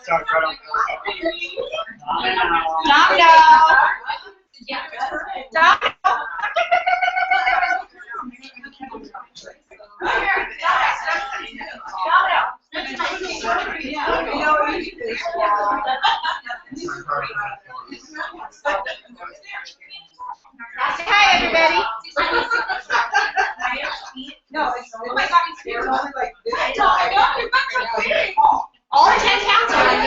Hi, everybody. No, it's oh my God, it's only like this. All 10 pounds are like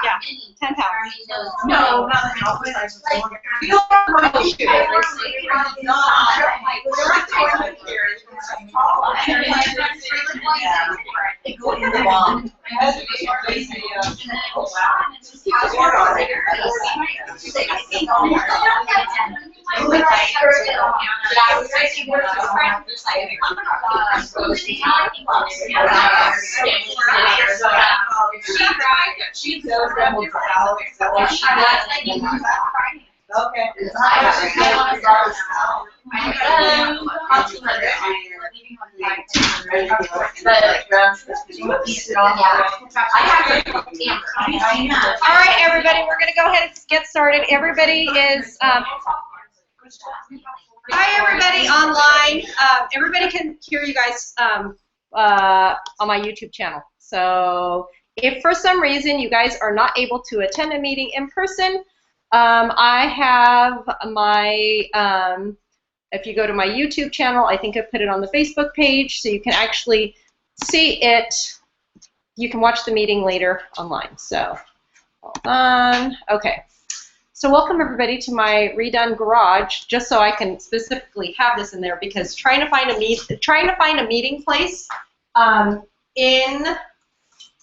yeah, 10 pounds. No, not the house. You don't have money to go in the bomb. She knows them without. Okay. All right, everybody, we're going to go ahead and get started. Everybody is, hi, everybody online. Everybody can hear you guys on my YouTube channel. So if for some reason you guys are not able to attend a meeting in person, I have my, if you go to my YouTube channel, I think I put it on the Facebook page, so you can actually see it. You can watch the meeting later online. So, hold on. Okay. So welcome everybody to my redone garage. Just so I can specifically have this in there, because trying to find a meeting place in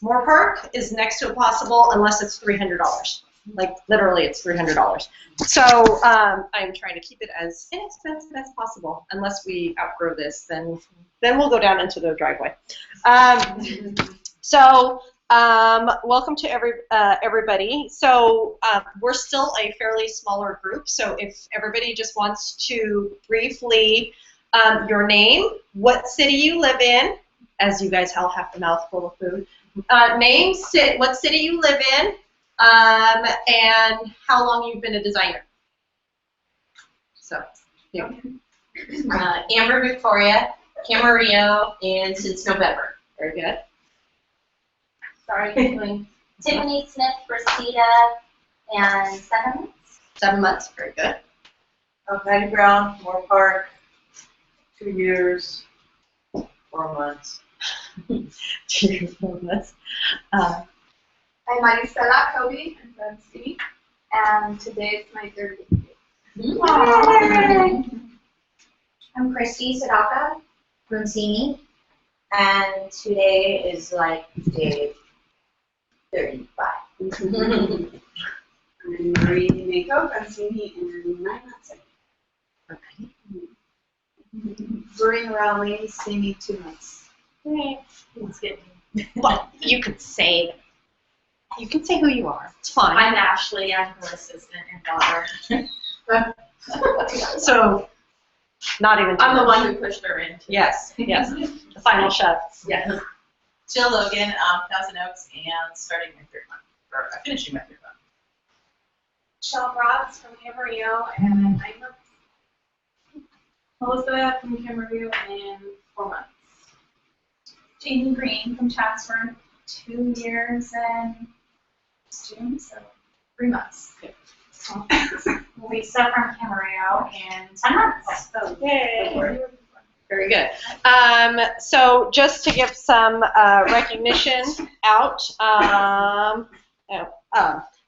Moore Park is next to impossible unless it's $300. Like literally, it's $300. So I'm trying to keep it as inexpensive as possible. Unless we outgrow this, then we'll go down into the driveway. Welcome to everybody. So we're still a fairly smaller group. So if everybody just wants to briefly your name, what city you live in, as you guys all have a mouthful of food. Name, what city you live in. And how long you've been a designer. So, yeah. Amber Victoria, Camarillo, and since November. Very good. Sorry, Tiffany Smith, Brasida, and 7 months. 7 months, very good. Patty Brown, Moore Park, 2 years, 4 months. 2 years, 4 months. I'm Maricela Kobe, I'm from C, and today is my 3rd day. I'm Christy Sadaka from CNE, and today is like day 35. I'm Marie Mako from CNE, and 9 months. Okay. Doreen Rowley, CNE, 2 months. Well, you could say. You can say who you are. It's fine. I'm Ashley. I'm her assistant and daughter. So, not even. I'm the one who pushed her in. Yes, yes. The final chef. Yes. Jill Logan, Thousand Oaks, and starting my 3rd month, or finishing my 3rd month. Michelle Ross from Camarillo, and 9 months. Melissa from Camarillo, and 4 months. Jamie Green from Chatsworth, 2 years and June, so 3 months. Lisa from Camarillo, and 10 months. So, yay. Very good. So just to give some recognition out,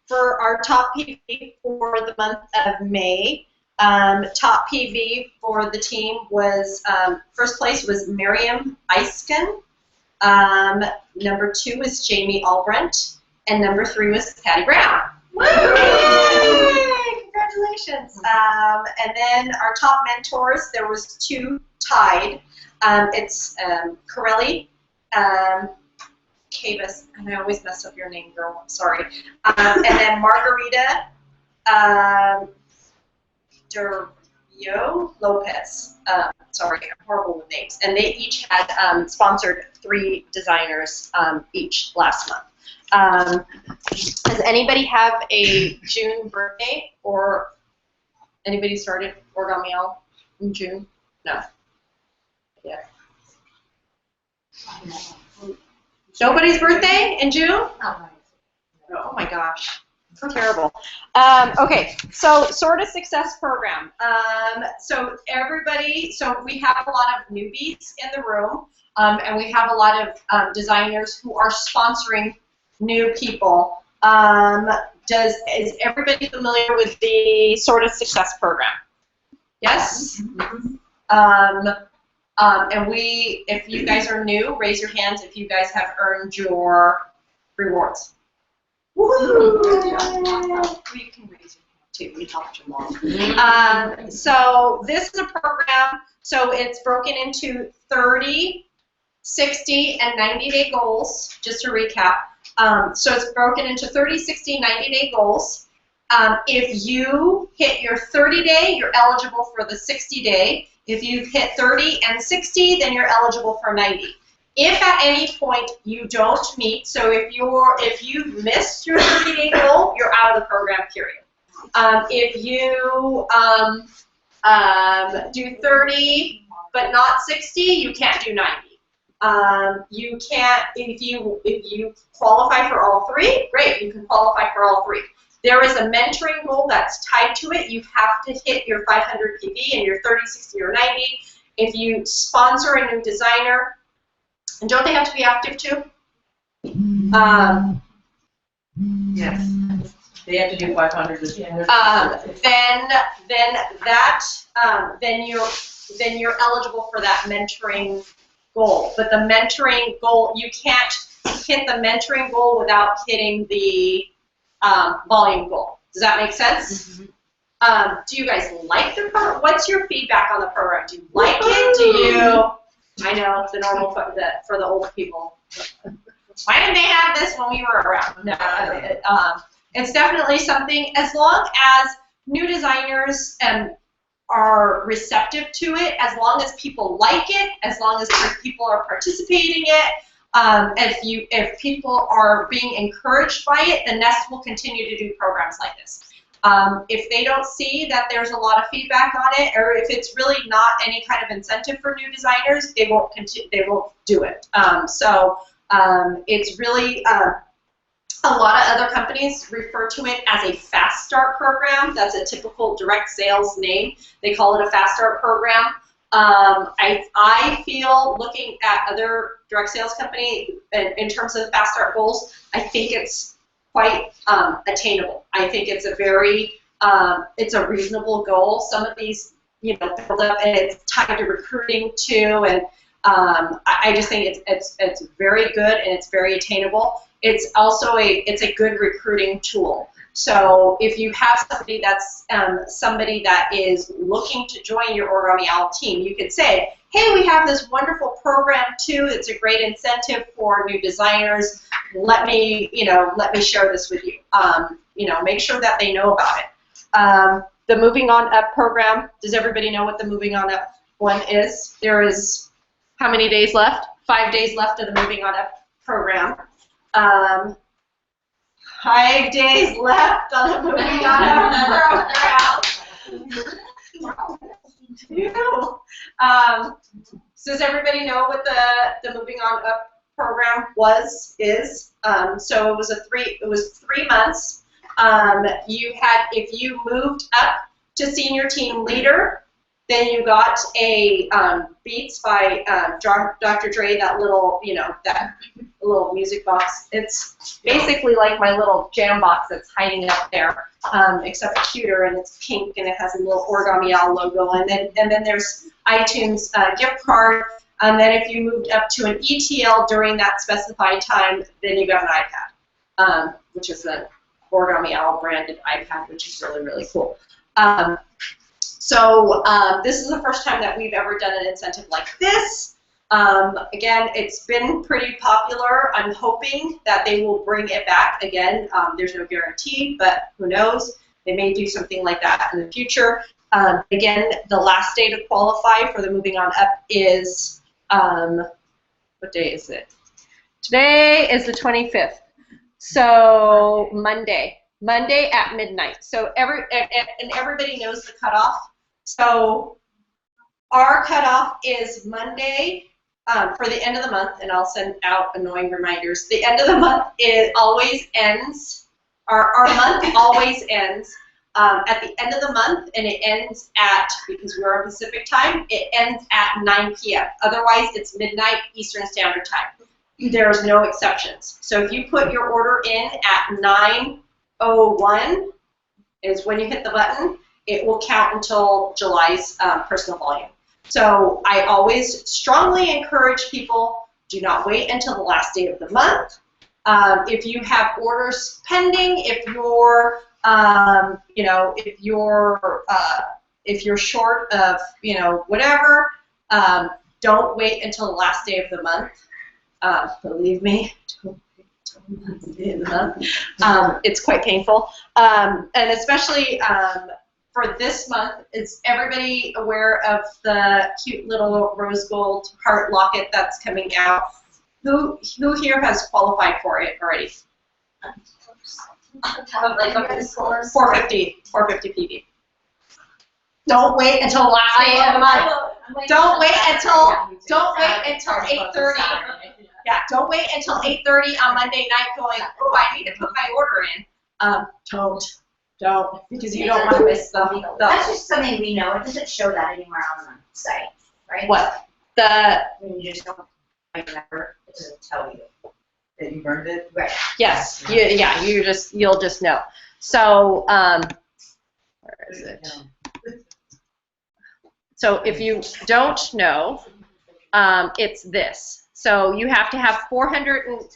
for our top PV for the month of May, top PV for the team was, first place was Miriam Eisken, number 2 was Jamie Albrent, and number 3 was Patty Brown. Woo! Congratulations. And then our top mentors, there was 2 tied. It's Corelli Cavis, and I always mess up your name, girl, I'm sorry. And then Margarita Yo Lopez. Sorry, I'm horrible with names. And they each had sponsored 3 designers each last month. Does anybody have a June birthday, or anybody started Origami Owl in June? No. Yeah. Nobody's birthday in June? Oh my gosh. So terrible. Okay, so Sort of Success Program. So we have a lot of newbies in the room, and we have a lot of designers who are sponsoring new people. Is everybody familiar with the Sort of Success Program? Yes? And if you guys are new, raise your hands if you guys have earned your rewards. Woo! You can raise your hand too. We helped your mom. So this is a program. So it's broken into 30, 60, and 90-day goals. Just to recap. So it's broken into 30, 60, 90-day goals. If you hit your 30-day, you're eligible for the 60-day. If you've hit 30 and 60, then you're eligible for 90. If at any point you don't meet, so if you've missed your 30-day goal, you're out of the program, period. If you do 30 but not 60, you can't do 90. You can't, if you qualify for all 3, great, you can qualify for all 3. There is a mentoring goal that's tied to it. You have to hit your 500 PV and your 30, 60, or 90. If you sponsor a new designer, and don't they have to be active too? Yes. They have to do 500. Then you're eligible for that mentoring goal. But the mentoring goal, you can't hit the mentoring goal without hitting the volume goal. Does that make sense? Do you guys like the program? What's your feedback on the program? Do you like it? Do you? I know it's the normal for the older people. Why didn't they have this when we were around? No, it's definitely something. As long as new designers are receptive to it, as long as people like it, as long as people are participating in it, if people are being encouraged by it, then Nest will continue to do programs like this. If they don't see that there's a lot of feedback on it, or if it's really not any kind of incentive for new designers, they won't do it. It's really a lot of other companies refer to it as a fast start program. That's a typical direct sales name. They call it a fast start program. I feel, looking at other direct sales company in terms of fast start goals, I think it's quite attainable. I think it's a very, it's a reasonable goal. Some of these, build up, and it's tied to recruiting too, and I just think it's very good and it's very attainable. It's also a good recruiting tool. So if you have somebody that's somebody that is looking to join your Origami Owl team, you could say, hey, we have this wonderful program too. It's a great incentive for new designers. Let me share this with you. Make sure that they know about it. The Moving On Up program. Does everybody know what the Moving On Up one is? There is how many days left? 5 days left of the Moving On Up program. 5 days left on the Moving On Up program. So does everybody know what the Moving On Up program is? So it was 3 months. If you moved up to senior team leader, then you got a Beats by Dr. Dre, that little music box. It's basically like my little jam box that's hiding up there, except cuter, and it's pink, and it has a little Origami Owl logo. And then there's iTunes gift card. And then if you moved up to an ETL during that specified time, then you got an iPad, which is an Origami Owl branded iPad, which is really, really cool. So this is the first time that we've ever done an incentive like this. Again, it's been pretty popular. I'm hoping that they will bring it back again. There's no guarantee, but who knows? They may do something like that in the future. Again, the last day to qualify for the Moving On Up is, what day is it? Today is the 25th. So Monday at midnight. So everybody knows the cutoff. So our cutoff is Monday for the end of the month, and I'll send out annoying reminders. The end of the month always ends. Our month always ends at the end of the month, and it ends at, because we're on Pacific time, it ends at 9 p.m. Otherwise, it's midnight Eastern Standard Time. There's no exceptions. So if you put your order in at 9:01 is when you hit the button, it will count until July's personal volume. So I always strongly encourage people, do not wait until the last day of the month. If you have orders pending, if you're, if you're short of, whatever, don't wait until the last day of the month. Believe me, don't wait until the last day of the month. It's quite painful, and especially for this month. Is everybody aware of the cute little rose gold heart locket that's coming out? Who here has qualified for it already? Like up to the scores. 450 PV. Don't wait until the last day of the month. Don't wait until 8:30. Yeah, don't wait until 8:30 on Monday night going, oh, I need to put my order in. Don't, because you don't want to miss the. That's just something we know. It doesn't show that anywhere on the site, right? What? When you just don't remember, it doesn't tell you. That you burned it? Right. Yes. You'll just know. So, where is it? So if you don't know, it's this. So you have to have 400.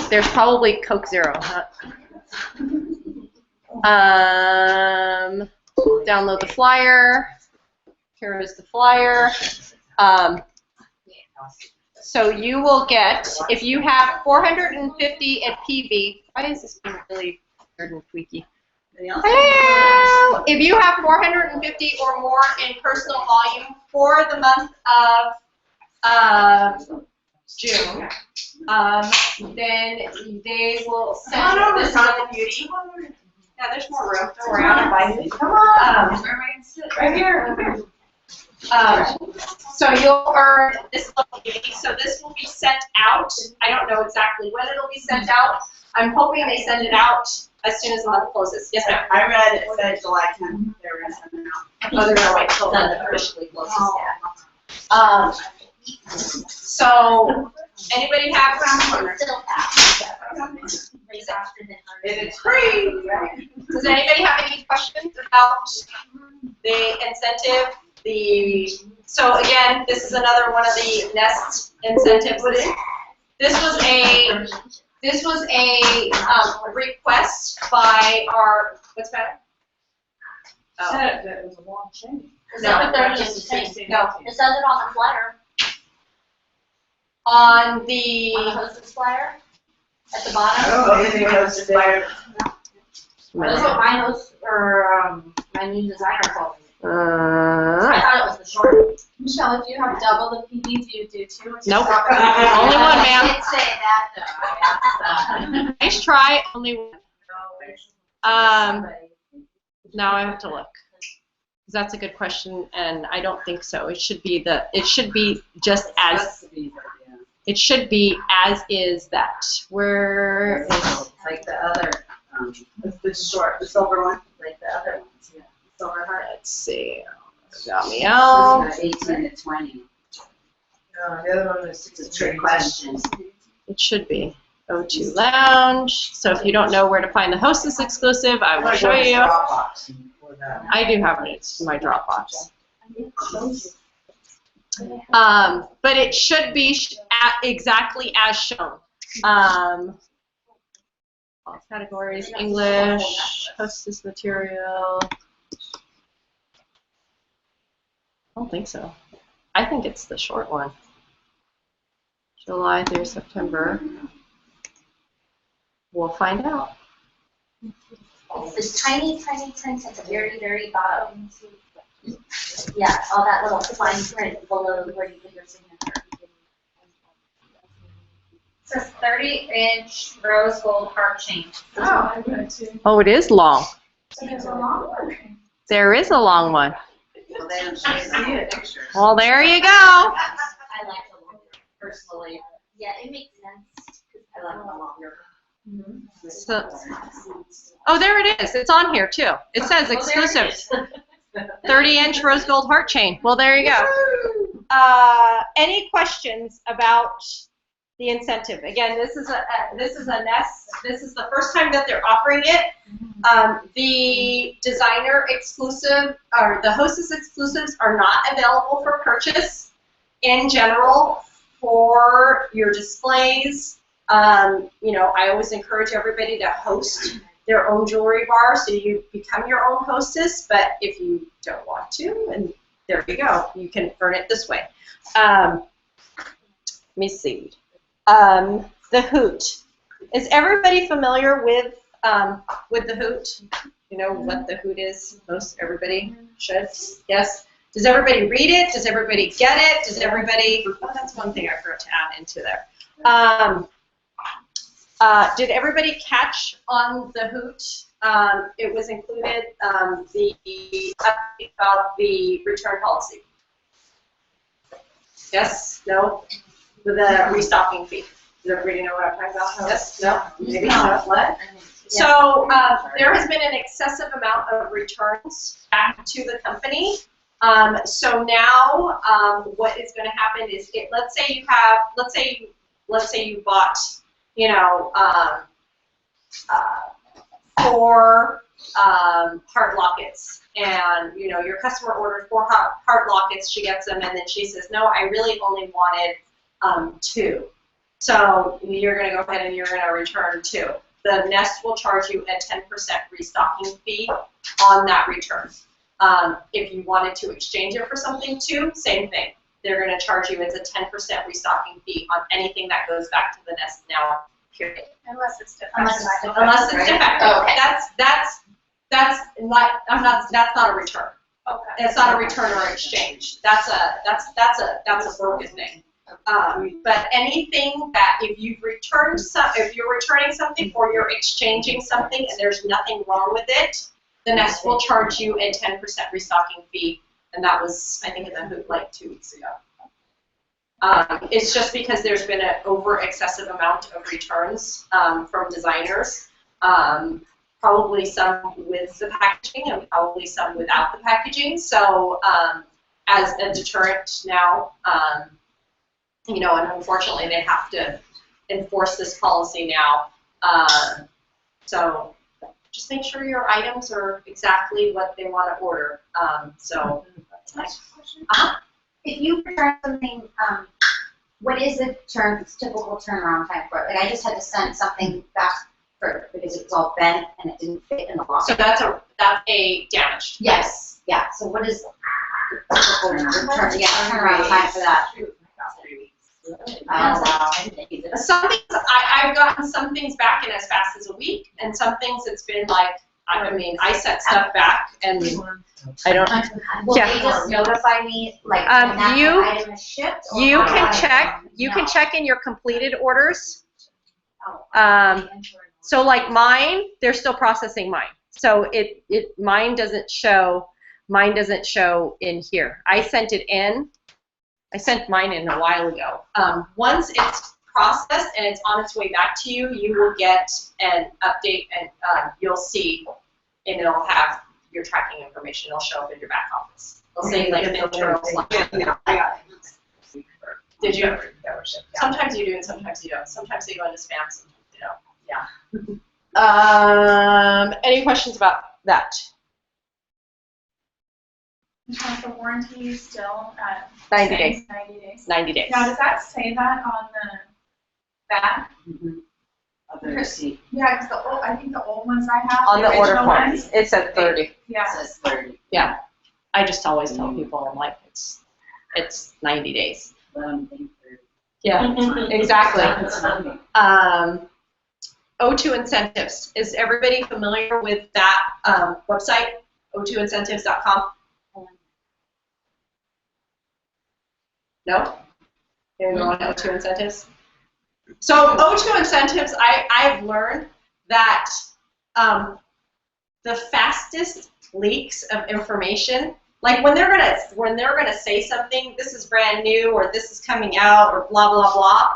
There's probably Coke Zero. Download the flyer. Here is the flyer. So you will get, if you have 450 at PV, why is this being really weird and tweaky? Hello! If you have 450 or more in personal volume for the month of June, then they will send this on the beauty. Yeah, there's more room. Don't worry, I'm invited. Come on. Right here. So you'll earn this little beauty. So this will be sent out. I don't know exactly when it'll be sent out. I'm hoping they send it out as soon as the month closes. Yes, ma'am. I read it said July 10th. They were going to send it out. Oh, they're going to wait till the officially closes. So anybody have It's free. Does anybody have any questions about the incentive? So again, this is another one of the Nest incentives. This was a request by our, what's that? Said that it was a long chain. Is that what they're just saying? No. It says it on the flyer, On the, on the hostess flyer, at the bottom. Oh, it goes to fire. That's what my host, or my new designer called me. I thought it was the short. Michelle, if you have double the PV, do you do two? Or just Nope. drop it? Only one, ma'am. I did say that though. Nice try, only one. Now I have to look. That's a good question, and I don't think so. It should be just as, it should be as is that. Where is, Like the other, it's the short, the silver one, like the other ones, yeah. Silver heart. let's see, got me out. 18 to 20. No, the other one is it's a trick question. It should be O2 Lounge. So if you don't know where to find the Hostess exclusive, I will show you. I do have it in my Dropbox. But it should be exactly as shown. All categories, English, Hostess material. I don't think so. I think it's the short one. July through September. We'll find out. It's this tiny, tiny print at the very, very bottom. Yeah, all that little fine print below where you put your signature. It says 30-inch rose gold heart chain. Oh, I read too. Oh, it is long. So there's a long one. There is a long one. Well, they don't show you the picture. Well, there you go. I like the longer, personally. Yeah, it makes sense. I like the longer. So, oh, there it is. It's on here too. It says Well, there it exclusive. is. 30-inch rose gold heart chain. Well, there you go. Any questions about the incentive? Again, this is a Nest. This is the first time that they're offering it. The designer exclusive or the hostess exclusives are not available for purchase in general for your displays. You know, I always encourage everybody to host their own jewelry bar, so you become your own hostess. But if you don't want to, and there you go, you can earn it this way. Let me see. The hoot. Is everybody familiar with the hoot? You know what the hoot is? Most everybody should. Yes. Does everybody read it? Does everybody get it? Does everybody? Oh, that's one thing I forgot to add into there. Did everybody catch on the hoot? It was included the update about the return policy. Yes? No? The restocking fee. Does everybody know what I'm talking about? Yes? No? Maybe not. What? So there has been an excessive amount of returns back to the company. So now what is going to happen is, let's say you bought, you know, 4 heart lockets, and you know your customer ordered 4 heart lockets. She gets them, and then she says, "No, I really only wanted 2." So you're going to go ahead and you're going to return 2. The Nest will charge you a 10% restocking fee on that return. If you wanted to exchange it for something too, same thing. They're going to charge you as a 10% restocking fee on anything that goes back to the Nest now, period. Unless it's defective. Unless it's defective. Oh, okay. That's not a return. Okay. It's not a return or exchange. That's a broken thing. But anything that if you're returning something or you're exchanging something and there's nothing wrong with it, the Nest will charge you a 10% restocking fee, and that was, I think, in the hoot like 2 weeks ago. It's just because there's been an excessive amount of returns from designers, probably some with the packaging and probably some without the packaging. So as a deterrent now, you know, and unfortunately they have to enforce this policy now. So just make sure your items are exactly what they want to order. If you return something, what is the typical turnaround time for it? Like I just had to send something back because it was all bent and it didn't fit in the box. So that's a damaged. Yes. Yeah. So what is the typical turnaround time for that? 3 weeks. Wow. Some things, I've gotten some things back in as fast as a week, and some things it's been like, I mean, I set stuff back and I don't. Will Yeah. they just notify me like when that item is shipped? Or You how can do I check. You know? can check in your completed orders. Oh, So like mine, they're still processing mine. So mine doesn't show in here. I sent it in. I sent mine in a while ago. Once it's processed and it's on its way back to you, you will get an update, and you'll see, and it'll have your tracking information. It'll show up in your back office. They'll say like an internal slot. Yeah, I got it. Did you? Sometimes you do and sometimes you don't. Sometimes they go into spam, sometimes they don't. Yeah. Any questions about that? The warranty is still at 90 days. 90 days. 90 days. Now, does that say that on the back? Of the receipt. Yeah, because I think the old ones I have. On the order original form, ones, it said 30. It Yeah. says 30. Yeah. I just always tell people, I'm like, it's 90 days. Let them think 30. Yeah, exactly. It's not me. O2 Incentives. Is everybody familiar with that website, o2incentives.com? No? Anyone know O2 Incentives? So O2 Incentives, I've learned that the fastest leaks of information, like when they're gonna say something, this is brand new or this is coming out or blah blah blah,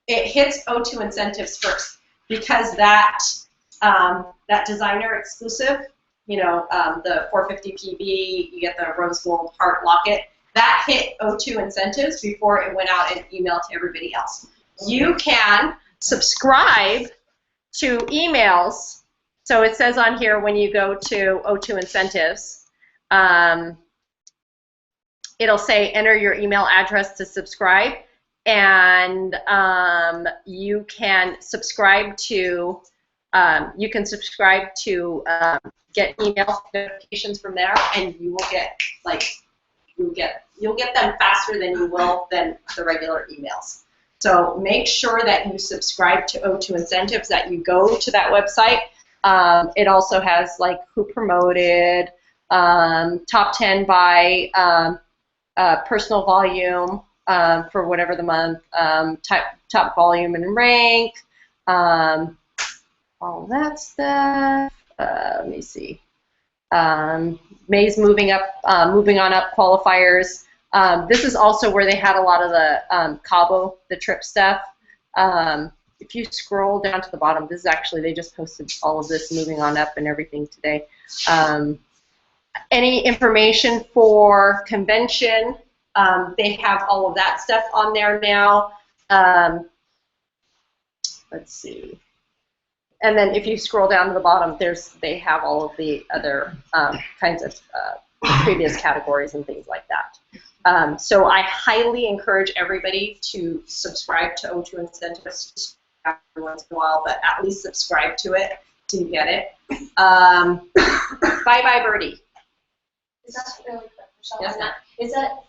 it hits O2 Incentives first because that designer exclusive, the 450 PB, you get the rose gold heart locket, that hit O2 Incentives before it went out and emailed to everybody else. You can subscribe to emails. So it says on here when you go to O2 Incentives, it'll say enter your email address to subscribe, and you can subscribe to get email notifications from there, and you will get you'll get them faster than you will than the regular emails. So make sure that you subscribe to O2 Incentives, that you go to that website. It also has like who promoted, top 10 by personal volume for whatever the month, top volume and rank, all that stuff. Let me see. May's moving on up qualifiers. This is also where they had a lot of the Cabo, the trip stuff. If you scroll down to the bottom, this is actually, they just posted all of this moving on up and everything today. Any information for convention, they have all of that stuff on there now. Let's see. And then if you scroll down to the bottom, they have all of the other kinds of previous categories and things like that. So I highly encourage everybody to subscribe to O2 Incentives every once in a while, but at least subscribe to it so you get it. Bye Bye Birdie. Is that really quick, Michelle? Yes, ma'am.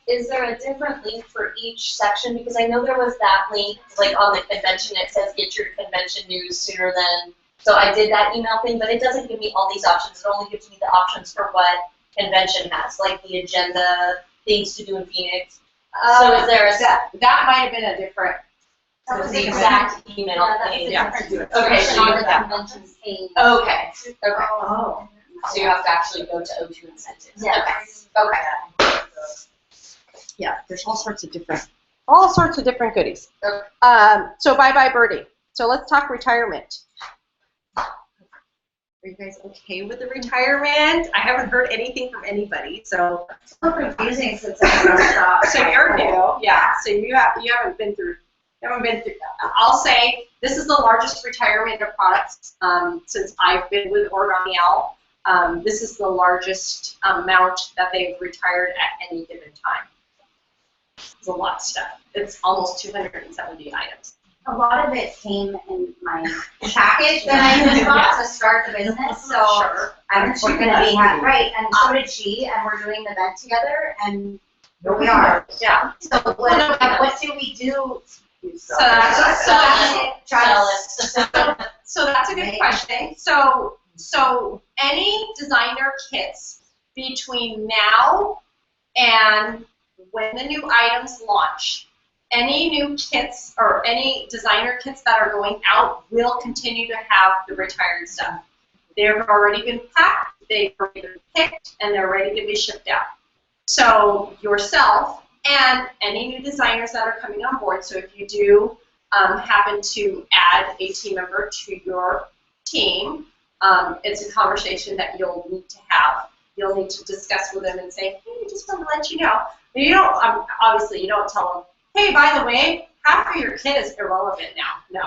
Is there a different link for each section? Because I know there was that link, like on the convention, it says get your convention news sooner than. So I did that email thing, but it doesn't give me all these options. It only gives me the options for what convention has, like the agenda, things to do in Phoenix. So is there a that might have been a different. That was the exact email thing. Yeah. Okay, so on you're the that. convention page. Okay. Okay. Oh. So you have to actually go to O2 Incentives. Yes. Okay. Okay. Yeah, there's all sorts of different goodies. Okay. So Bye Bye Birdie. So let's talk retirement. Are you guys okay with the retirement? I haven't heard anything from anybody, so. It's so confusing since I stopped. So you're new, yeah. So you haven't been through. I'll say this is the largest retirement of products since I've been with Oregon EL. This is the largest amount that they've retired at any given time. It's a lot of stuff. It's almost 270 items. A lot of it came in my package that I just bought to start the business, so Sure. we're going to be right, and so did she, and we're doing the event together, and here we are. Yeah. So what do we do? So that's So that's a good question. So any designer kits between now and when the new items launch, any new kits or any designer kits that are going out will continue to have the retired stuff. They've already been packed, they've already been picked, and they're ready to be shipped out. So yourself and any new designers that are coming on board, so if you do happen to add a team member to your team, it's a conversation that you'll need to have. You'll need to discuss with them and say, hey, just want to let you know. But you don't, obviously you don't tell them, hey, by the way, half of your kit is irrelevant now. No.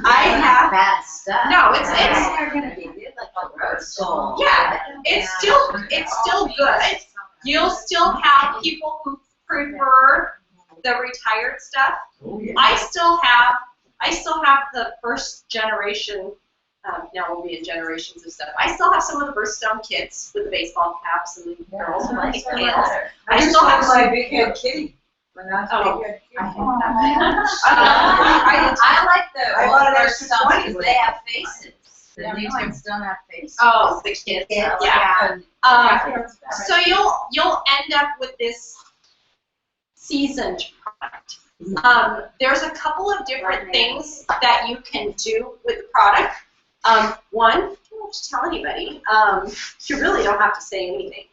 I have bad stuff. No, it's they're going to be like a roast. yeah, it's still good. You'll still have people who prefer the retired stuff. I still have the first generation. Now we'll be in generations of stuff. I still have some of the Birthstone kits with the baseball caps and the girls and the pigtails. I still have my big head kitty. But that's Oh. pretty good. I like the I bought an older extra stuff 20 because with they it. have faces. The new ones don't have faces. Oh, the kids. Kids, Yeah. yeah. So you'll end up with this seasoned product. There's a couple of different things that you can do with the product. One, you don't have to tell anybody. You really don't have to say anything.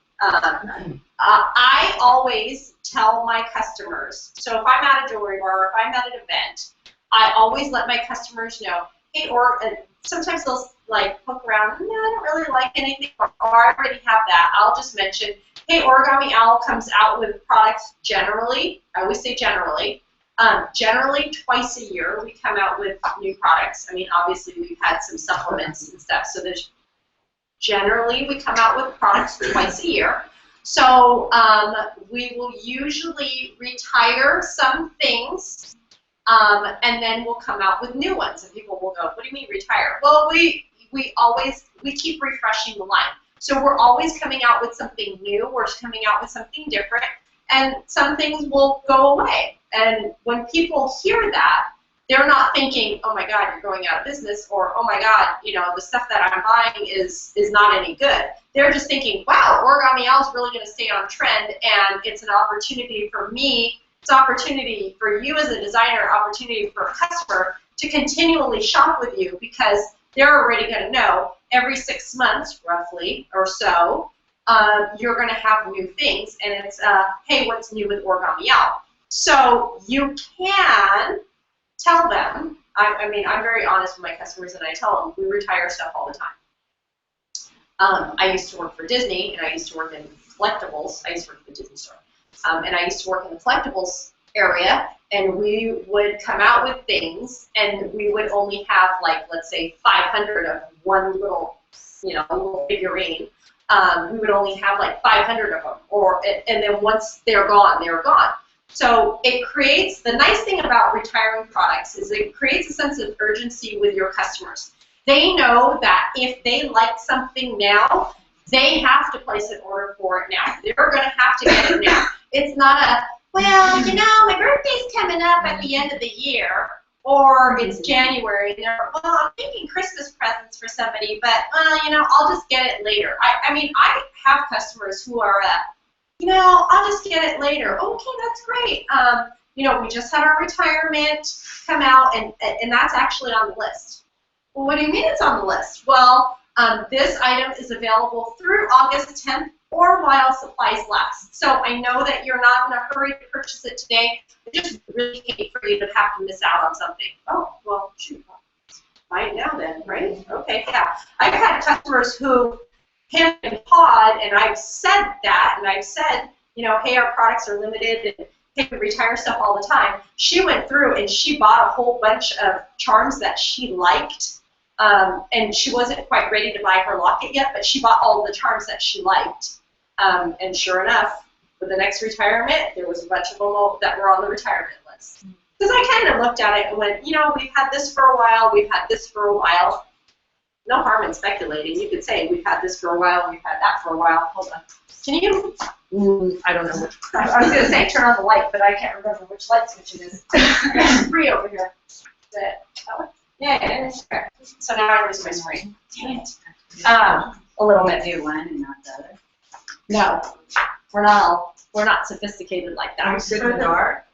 I always tell my customers, so if I'm at a jewelry bar, or if I'm at an event, I always let my customers know, hey, and sometimes they'll like poke around, no, I don't really like anything, or I already have that. I'll just mention, hey, Origami Owl comes out with products generally, I always say generally twice a year we come out with new products. I mean, obviously we've had some supplements and stuff, so there's generally we come out with products twice a year. So we will usually retire some things, and then we'll come out with new ones. And people will go, what do you mean retire? Well, we keep refreshing the line. So we're always coming out with something new. We're coming out with something different. And some things will go away. And when people hear that, they're not thinking, oh my God, you're going out of business, or oh my God, you know, the stuff that I'm buying is not any good. They're just thinking, wow, Origami Owl is really going to stay on trend, and it's an opportunity for me, it's an opportunity for you as a designer, opportunity for a customer to continually shop with you, because they're already going to know every 6 months, roughly, or so, you're going to have new things, and it's, hey, what's new with Origami Owl? So you can tell them, I mean, I'm very honest with my customers, and I tell them we retire stuff all the time. I used to work for Disney, and I used to work in collectibles. I used to work at the Disney store. And I used to work in the collectibles area, and we would come out with things, and we would only have, like, let's say 500 of one little, you know, little figurine. We would only have like 500 of them, and then once they're gone, they're gone. So it creates, the nice thing about retiring products is it creates a sense of urgency with your customers. They know that if they like something now, they have to place an order for it now. They're going to have to get it now. It's not a, well, you know, my birthday's coming up at the end of the year, or it's January, and they're, well, I'm thinking Christmas presents for somebody, but, you know, I'll just get it later. I mean, I have customers who are, you know, I'll just get it later. Okay, that's great. You know, we just had our retirement come out, and that's actually on the list. Well, what do you mean it's on the list? Well, this item is available through August 10th or while supplies last. So I know that you're not in a hurry to purchase it today. I just really hate for you to have to miss out on something. Oh, well, shoot. Buy it now then, right? Okay, yeah. I've had customers who hemmed and hawed, and I've said that, and I've said, you know, hey, our products are limited, and hey, we retire stuff all the time. She went through and she bought a whole bunch of charms that she liked, and she wasn't quite ready to buy her locket yet, but she bought all the charms that she liked. And sure enough, for the next retirement, there was a bunch of them that were on the retirement list. Because I kind of looked at it and went, you know, we've had this for a while, we've had this for a while. No harm in speculating. You could say we've had this for a while, we've had that for a while. Hold on. Can you? I don't know which. I was going to say turn on the light, but I can't remember which light switch it is. There's three over here. That one? Yeah, it is. Okay. So now I lose my screen. Dang it. A little bit. Do one and not the other. No, we're not sophisticated like that. Are you sit in the dark?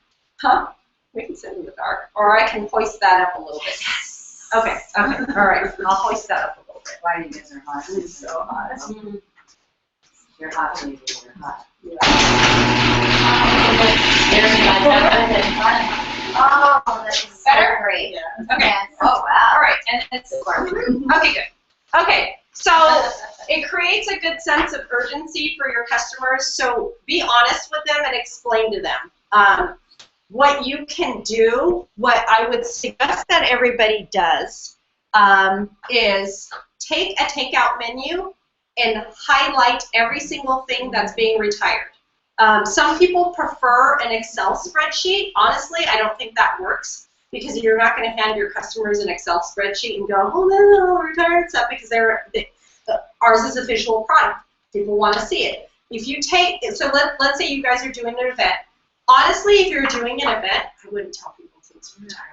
Huh? We can sit in the dark, or I can hoist that up a little bit. Okay. Okay. All right. I'll hoist that up a little bit. Why you guys are hot? It's so hot. You're hot, baby. You're hot. Oh, that's so Better? great. Yeah. Okay. Yes. Oh wow. All right. And it's okay. Good. Okay. So it creates a good sense of urgency for your customers. So be honest with them and explain to them what you can do. What I would suggest that everybody does is take a takeout menu and highlight every single thing that's being retired. Some people prefer an Excel spreadsheet. Honestly, I don't think that works, because you're not going to hand your customers an Excel spreadsheet and go, oh no, retired stuff, because ours is a visual product. People want to see it. If you take, so let's say you guys are doing an event, honestly, if you're doing an event, I wouldn't tell people to it's retired.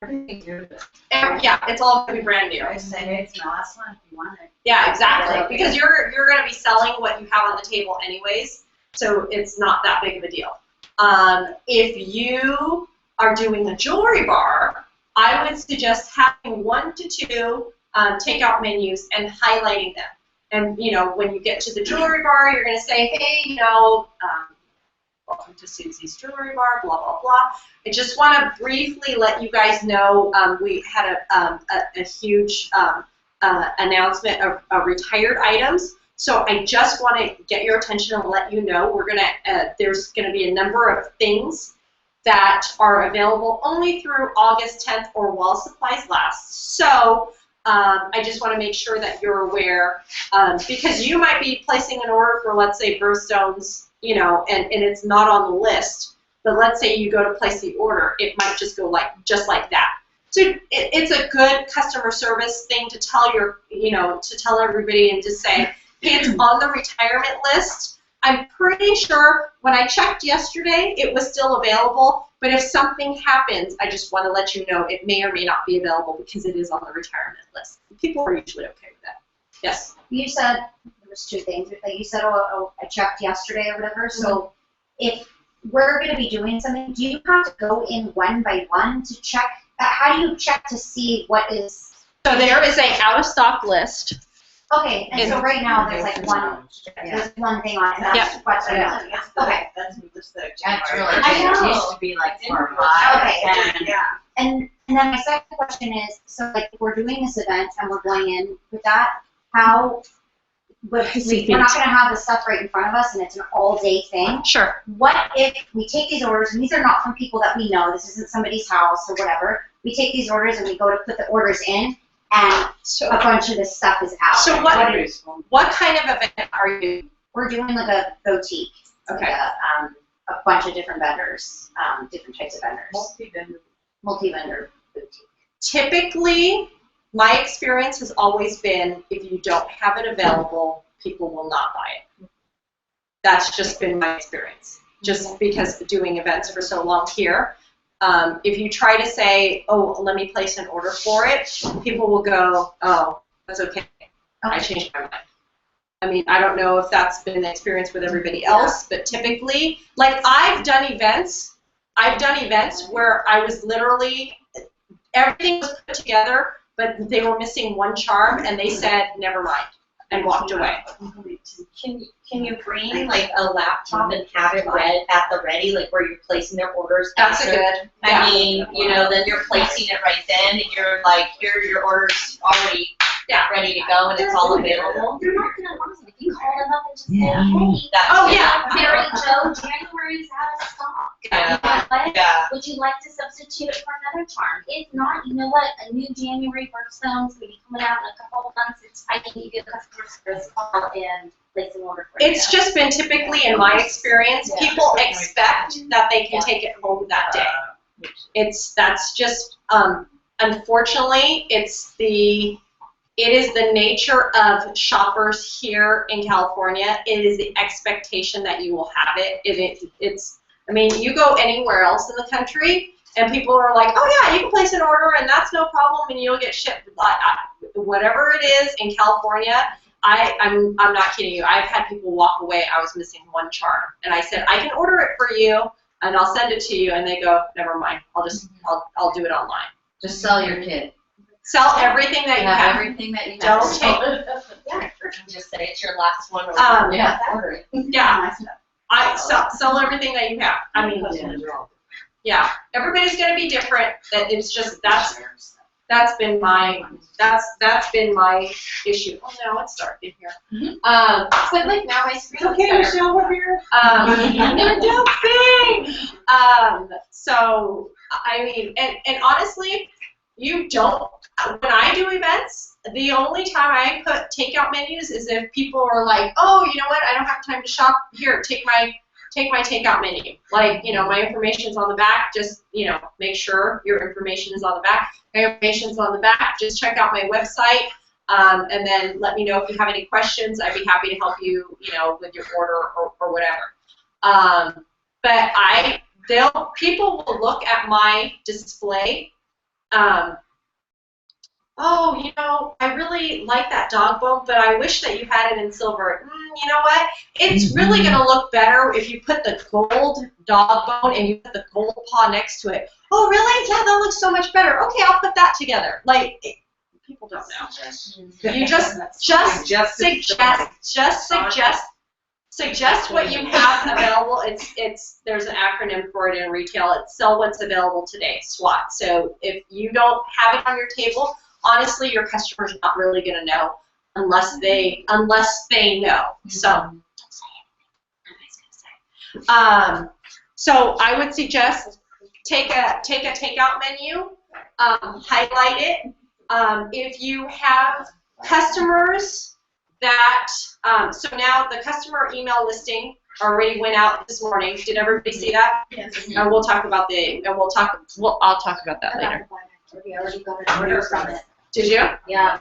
Everything's new. Yeah, it's all gonna be brand new. I say it's the last one if you want it. Yeah, exactly. Because you're gonna be selling what you have on the table anyways, so it's not that big of a deal. If you are doing a jewelry bar, I would suggest having 1 to 2 takeout menus and highlighting them. And when you get to the jewelry bar, you're gonna say, hey, welcome to Susie's Jewelry Bar, blah, blah, blah. I just want to briefly let you guys know we had a huge announcement of retired items. So I just want to get your attention and let you know there's going to be a number of things that are available only through August 10th or while supplies last. So I just want to make sure that you're aware because you might be placing an order for, let's say, birthstones, and it's not on the list, but let's say you go to place the order, it might just go just like that. So it's a good customer service thing to tell to tell everybody and just say, hey, it's on the retirement list. I'm pretty sure when I checked yesterday, it was still available, but if something happens, I just want to let you know it may or may not be available because it is on the retirement list. People are usually okay with that. Yes? You said, there was 2 things. You said, I checked yesterday or whatever. So if we're going to be doing something, do you have to go in one by one to check? How do you check to see what is? So there is an out-of-stock list. Okay, and so right now there's like there's one thing on it. And that's what's available. Okay. That's just the. That's really I know. good. It used to be like 4 or 5. Okay. Yeah. And then my second question is, so like if we're doing this event and we're going in with that, how? We're not going to have the stuff right in front of us, and it's an all-day thing. Sure. What if we take these orders, and these are not from people that we know, this isn't somebody's house or whatever, we take these orders and we go to put the orders in, and a bunch of this stuff is out. So what kind of event are you? We're doing like a boutique. Okay. Like a bunch of different vendors, different types of vendors. Multi-vendor boutique. Typically, my experience has always been if you don't have it available, people will not buy it. That's just been my experience, just because doing events for so long here. If you try to say, oh, let me place an order for it, people will go, oh, that's okay. I changed my mind. I mean, I don't know if that's been the experience with everybody else, but typically, like I've done events where I was literally, everything was put together, but they were missing one charm, and they said, never mind, and walked away. Can you bring like a laptop and have it at the ready, like where you're placing their orders? That's a good. I mean, then you're placing it right then, and you're like, here are your orders already ready to go, and it's all available. You're not going to want it if you call them up and just say, hey, Mary Jo, January's out of stock. Would you like to substitute it for another charm? If not, you know what? A new January birthstone's going to be coming out in a couple of months. I can give you a customer service call and place an order for you. It's just been typically, in my experience, people expect that they can take it home that day. That's just, unfortunately, it is the nature of shoppers here in California. It is the expectation that you will have it. I mean, you go anywhere else in the country, and people are like, oh yeah, you can place an order, and that's no problem, and you'll get shipped. Whatever it is in California, I'm not kidding you. I've had people walk away. I was missing one charm, and I said, I can order it for you, and I'll send it to you, and they go, never mind. I'll do it online. Just sell your kid. Sell everything that you have. Everything that you have. Don't take. Just say it's your last one. Yeah. Sell everything that you have. I mean, yeah. Everybody's going to be different. It's just that's been my issue. Oh no, it's dark in here. But like now my screen. Okay, Michelle, we're here. Don't think. So I mean, and honestly, you don't. When I do events, the only time I put takeout menus is if people are like, oh, you know what, I don't have time to shop. Here, take my takeout menu. Like, my information's on the back. Just, make sure your information is on the back. My information's on the back. Just check out my website. And then let me know if you have any questions. I'd be happy to help you, with your order or whatever. But people will look at my display. Oh, I really like that dog bone, but I wish that you had it in silver. You know what? It's really going to look better if you put the gold dog bone and you put the gold paw next to it. Oh, really? Yeah, that looks so much better. Okay, I'll put that together. People don't know. You just suggest what you have available. There's an acronym for it in retail. It's sell what's available today, SWOT. So if you don't have it on your table, honestly, your customer's not really going to know unless they know. So don't say it. Nobody's going to say. So I would suggest take a takeout menu, highlight it. If you have customers that so now the customer email listing already went out this morning. Did everybody see that? Yes. And I'll talk about that later. We already got an order from it. Did you? Yeah.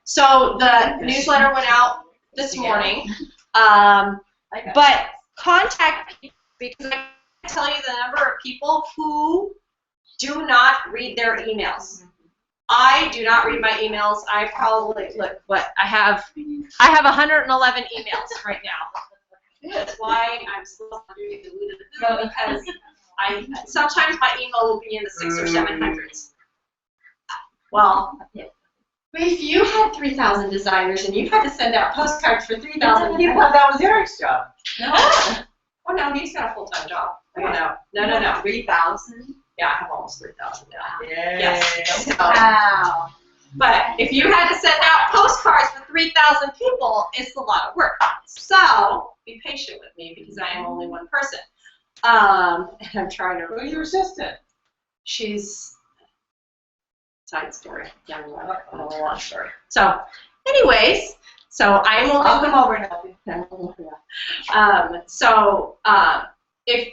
So the newsletter went out this morning, but contact me because I can tell you the number of people who do not read their emails. I do not read my emails. I probably I have 111 emails right now. That's why I'm still because sometimes my email will be in the 600s or 700s. Well, if you had 3,000 designers and you had to send out postcards for 3,000 people, That was Eric's job. no. Oh no, he's got a full-time job. No. 3,000? Yeah, I have almost 3,000 now. Yay. Yes. So, Wow. but if you had to send out postcards for 3,000 people, it's a lot of work. So be patient with me because I am only one person. And I'm trying to. Who's your assistant? She's side story. Young one. A long story. So, anyways, I'm only. I'll come over and help you.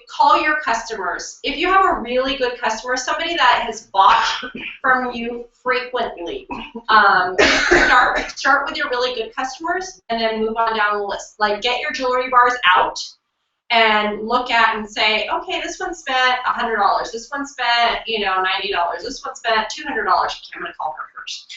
Call your customers. If you have a really good customer, somebody that has bought from you frequently, start with your really good customers and then move on down the list. Like get your jewelry bars out and look at and say, okay, this one spent $100. This one spent, $90. This one spent $200. Okay, I'm going to call her first.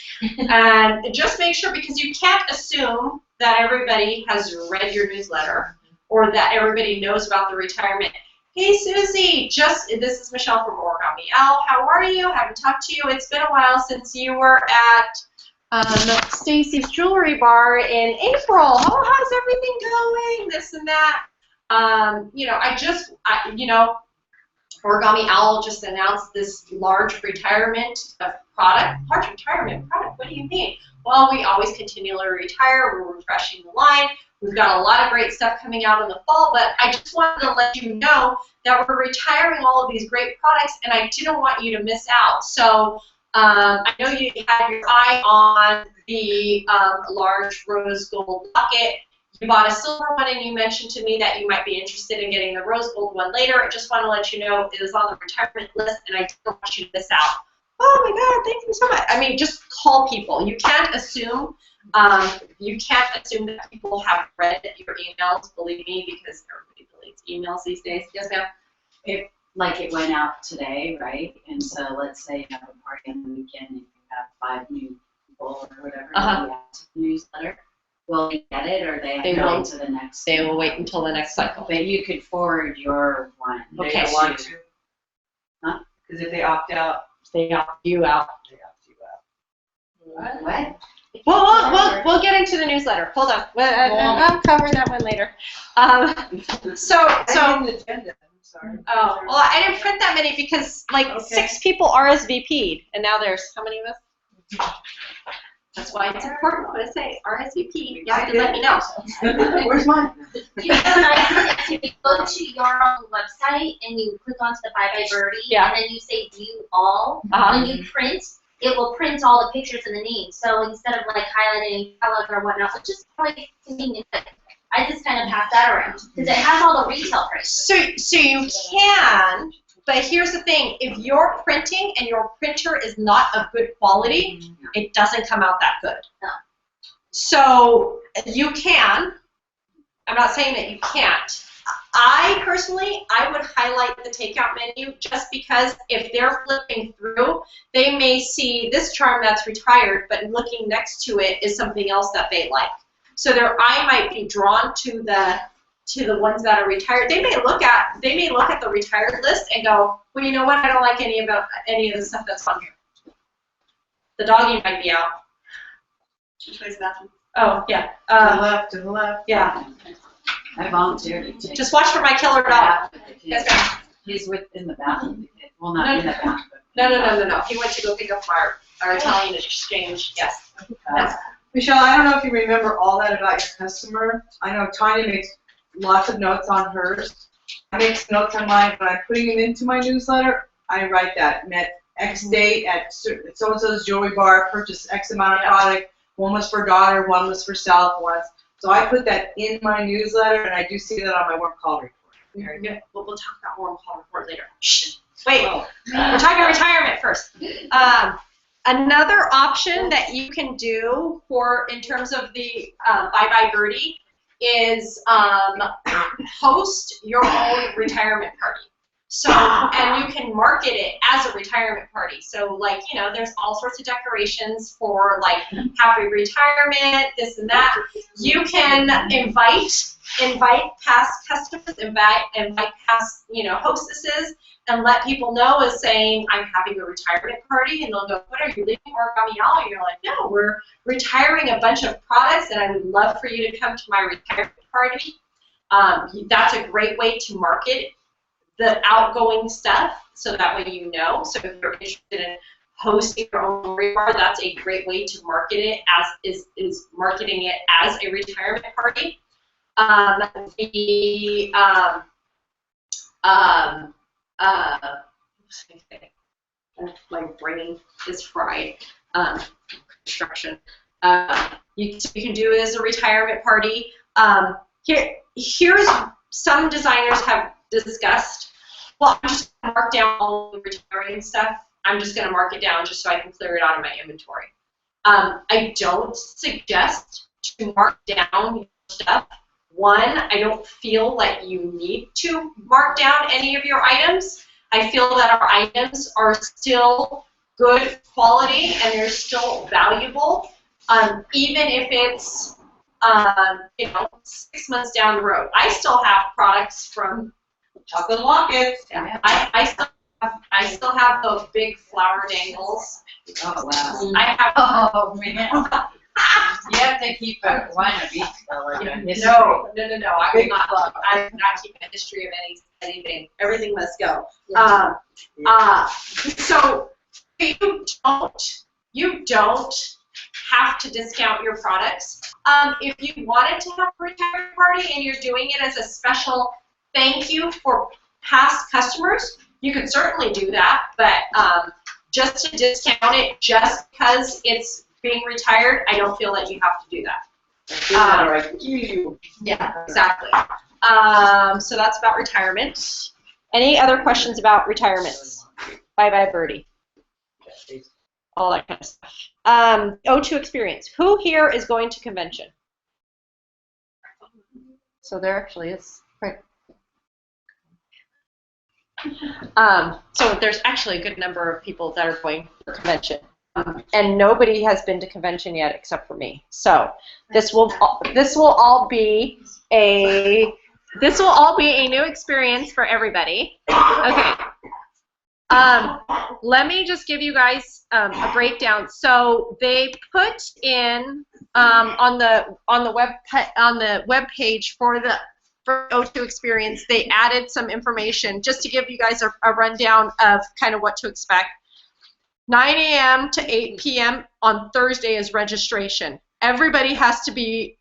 And just make sure, because you can't assume that everybody has read your newsletter or that everybody knows about the retirement. Hey, Susie, this is Michelle from Origami Owl. How are you? Haven't talked to you. It's been a while since you were at Stacy's Jewelry Bar in April. Oh, how's everything going? This and that. Origami Owl just announced this large retirement product. Large retirement product? What do you mean? Well, we always continually retire. We're refreshing the line. We've got a lot of great stuff coming out in the fall, but I just wanted to let you know that we're retiring all of these great products, and I didn't want you to miss out. So I know you had your eye on the large rose gold bucket. You bought a silver one, and you mentioned to me that you might be interested in getting the rose gold one later. I just want to let you know it is on the retirement list, and I don't want you to miss out. Oh my God, thank you so much. I mean, just call people. You can't assume. That people have read your emails, believe me, because everybody deletes emails these days. Yes, ma'am? It went out today, right? And so let's say you have a party on the weekend and you have 5 new people or whatever the newsletter. Will they get it, or they have to wait to the next? They will wait until the next cycle. But you could forward your one. Okay. They don't want to. Huh? Because if they opt out, they opt you out. they opt you out. What? We'll get into the newsletter. Hold on. I'll cover that one later. I didn't agenda. I'm sorry. Oh, well, I didn't print that many because 6 people RSVP'd, and now there's how many of us? That's why it's important when I say RSVP. You have to let me know. Where's mine? If you go to your own website and you click onto the Bye Bye Birdie, and then you say View All, when you print, it will print all the pictures and the names. So instead of highlighting color or whatnot, which is probably convenient, but I just kind of pass that around because it has all the retail prices. So you can But here's the thing, if you're printing and your printer is not of good quality, it doesn't come out that good. No. So you can, I'm not saying that you can't. I personally, I would highlight the takeout menu just because if they're flipping through, they may see this charm that's retired, but looking next to it is something else that they like. So their eye might be drawn to the ones that are retired. They may look at the retired list and go, well, you know what? I don't like any of the stuff that's on here. The doggy might be out. Which way's the bathroom? Oh yeah. To the left. Yeah. I volunteered to take. Just watch for my killer dog. Yes, ma'am. He's in the bathroom. Well, not in the bathroom. No. He went to go pick up our Italian exchange. Yes. Michelle, I don't know if you remember all that about your customer. I know Tanya makes lots of notes on hers. I make notes on mine, but I'm putting it into my newsletter. I write that. Met X date at so-and-so's jewelry bar, purchased X amount of product. One was for daughter, one was for self, So I put that in my newsletter, and I do see that on my warm call report. Very good. We'll talk about warm call report later. Shh. Wait, we're talking retirement first. Another option that you can do in terms of the Bye Bye Birdie is host your own retirement party. So, and you can market it as a retirement party. So, like, there's all sorts of decorations for, like, happy retirement, this and that. You can invite past customers, invite past, hostesses, and let people know as saying, I'm having a retirement party, and they'll go, what are you leaving Origami Alley? And you're like, no, we're retiring a bunch of products, and I would love for you to come to my retirement party. That's a great way to market the outgoing stuff, so that way you know. So if you're interested in hosting your own jewelry bar, that's a great way to market it is marketing it as a retirement party. My brain is fried. Construction. You can do it as a retirement party. Here's some designers have discussed. Well, I'm just going to mark down all the retiring stuff. I'm just going to mark it down just so I can clear it out of my inventory. I don't suggest to mark down your stuff. One, I don't feel like you need to mark down any of your items. I feel that our items are still good quality and they're still valuable, even if it's 6 months down the road. I still have products from Chocolate lockets. Yeah. I still have those big flower dangles. Oh, wow. I have. Oh, man. You have to keep one of each color. No. I will not. I will not keep a history of anything. Everything must go. So you don't have to discount your products. If you wanted to have a retirement party and you're doing it as a special thank you for past customers, you could certainly do that. But just to discount it just because it's being retired, I don't feel that you have to do that. Yeah, exactly. So that's about retirement. Any other questions about retirements? Bye Bye Birdie. All that kind of stuff. O2 experience. Who here is going to convention? So there actually is. Right. So there's actually a good number of people that are going to convention. And nobody has been to convention yet except for me. So this will all be a new experience for everybody. Okay. Let me just give you guys a breakdown. So they put in on the web page for O2 experience, they added some information just to give you guys a rundown of kind of what to expect. 9 a.m. to 8 p.m. on Thursday is registration. Everybody has to be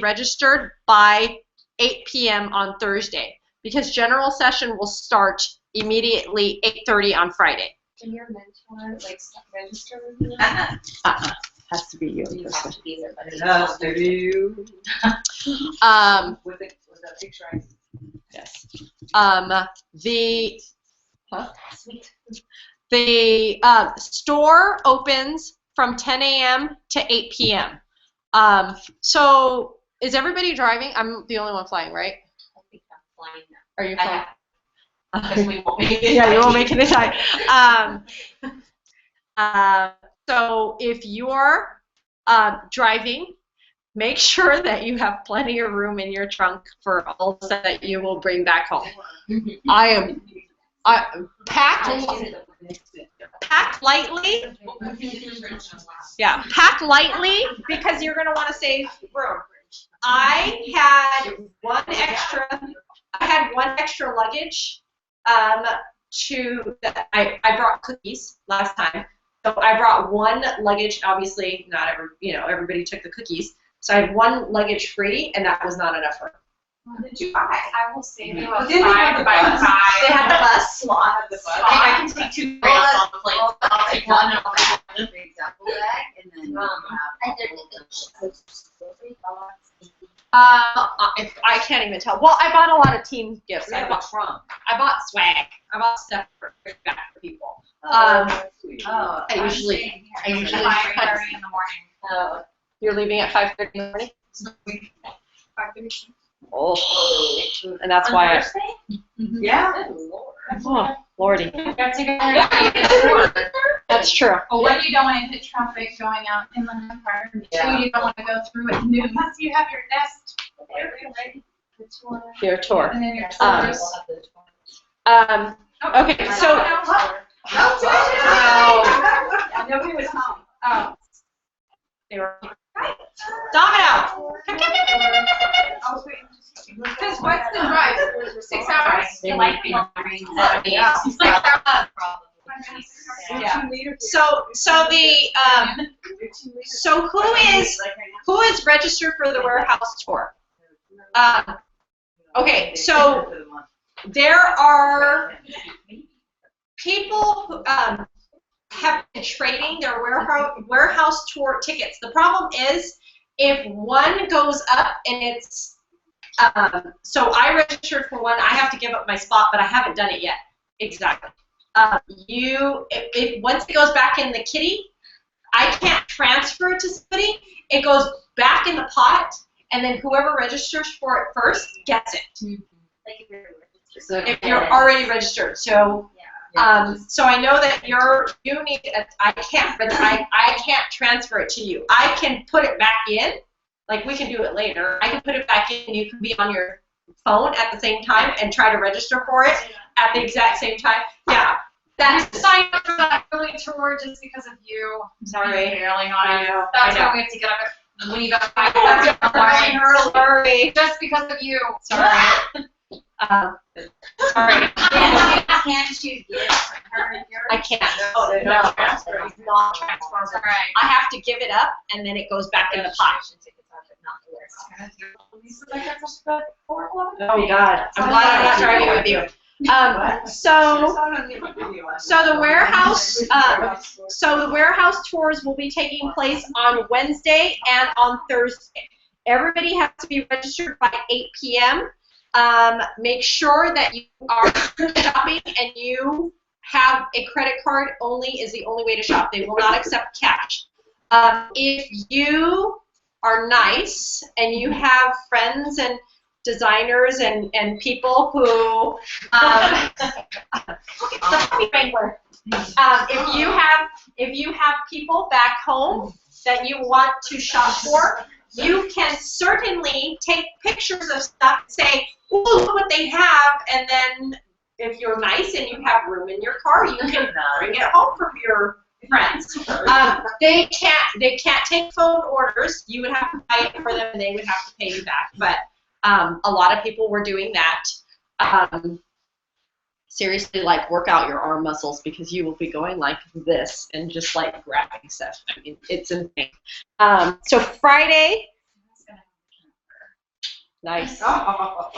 registered by 8 p.m. on Thursday because general session will start immediately 8:30 on Friday. Can your mentor register with you? Has to be you. You have to be there, but It has to be you. With a picture. Yes. The store opens from 10 a.m. to 8 p.m. So is everybody driving? I'm the only one flying, right? I think I'm flying now. Are you flying? Because we won't make it. Yeah, you won't make it in time. So if you're driving, make sure that you have plenty of room in your trunk for all the stuff that you will bring back home. I packed lightly. Yeah, pack lightly because you're going to want to save room. I had one extra luggage. I brought cookies last time, so I brought one luggage. Obviously, not everybody took the cookies, so I had one luggage free, and that was not enough room. What did you buy? I will save you a Did they have the bus? They had the bus. Well, I have the bus. I can take 2 grams on the plate. I'll take one. Example bag, and then you I can't even tell. Well, I bought a lot of team gifts. I bought trunk. swag. I bought stuff for people. I I usually 5:30 in the morning. You're leaving at 5:30 in the morning. 5:30. Oh, and that's why. Yeah. Oh, Lordy. That's true. But when you don't want to hit traffic going out in the Empire, Yeah. you don't want to go through at noon. Unless you have your nest area ready. Your tour. And then your Um, tours. Okay, so. Nobody was home. Oh. They were. Domino! Because what's the drive? 6 hours? They like being green. Yeah. Yeah. So who is registered for the warehouse tour? Okay, so there are people who have been trading their warehouse tour tickets. The problem is if one goes up and it's so I registered for one. I have to give up my spot, but I haven't done it yet. Exactly. If once it goes back in the kitty, I can't transfer it to somebody. It goes back in the pot, and then whoever registers for it first gets it. Like if you're registered. If you're already registered. So so I know that you need. I can't transfer it to you. I can put it back in. Like we can do it later. I can put it back in. You can be on your phone at the same time and try to register for it at the exact same time. Yeah. That's sign up for that early tour just because of you. Sorry. Barely on I it. know. That's I know. why we have to get up at leave at 5:30. Sorry. Just because of you. Sorry. Sorry. Can't you get her I can't. No. No. Not transferable. Alright. I have to give it up, and then it goes back in the pot. Oh God, I'm glad I'm not driving with you. So the warehouse tours will be taking place on Wednesday and on Thursday. Everybody has to be registered by 8 p.m. Make sure that you are shopping and you have a credit card only is the only way to shop. They will not accept cash. If you are nice and you have friends and designers and people who if you have people back home that you want to shop for, you can certainly take pictures of stuff and say, "Ooh, look what they have," and then if you're nice and you have room in your car, you can bring it home from your friends. They can't take phone orders. You would have to buy it for them, and they would have to pay you back. But a lot of people were doing that. Seriously, like work out your arm muscles because you will be going like this and just like grabbing stuff. I mean, it's insane. So Friday, nice.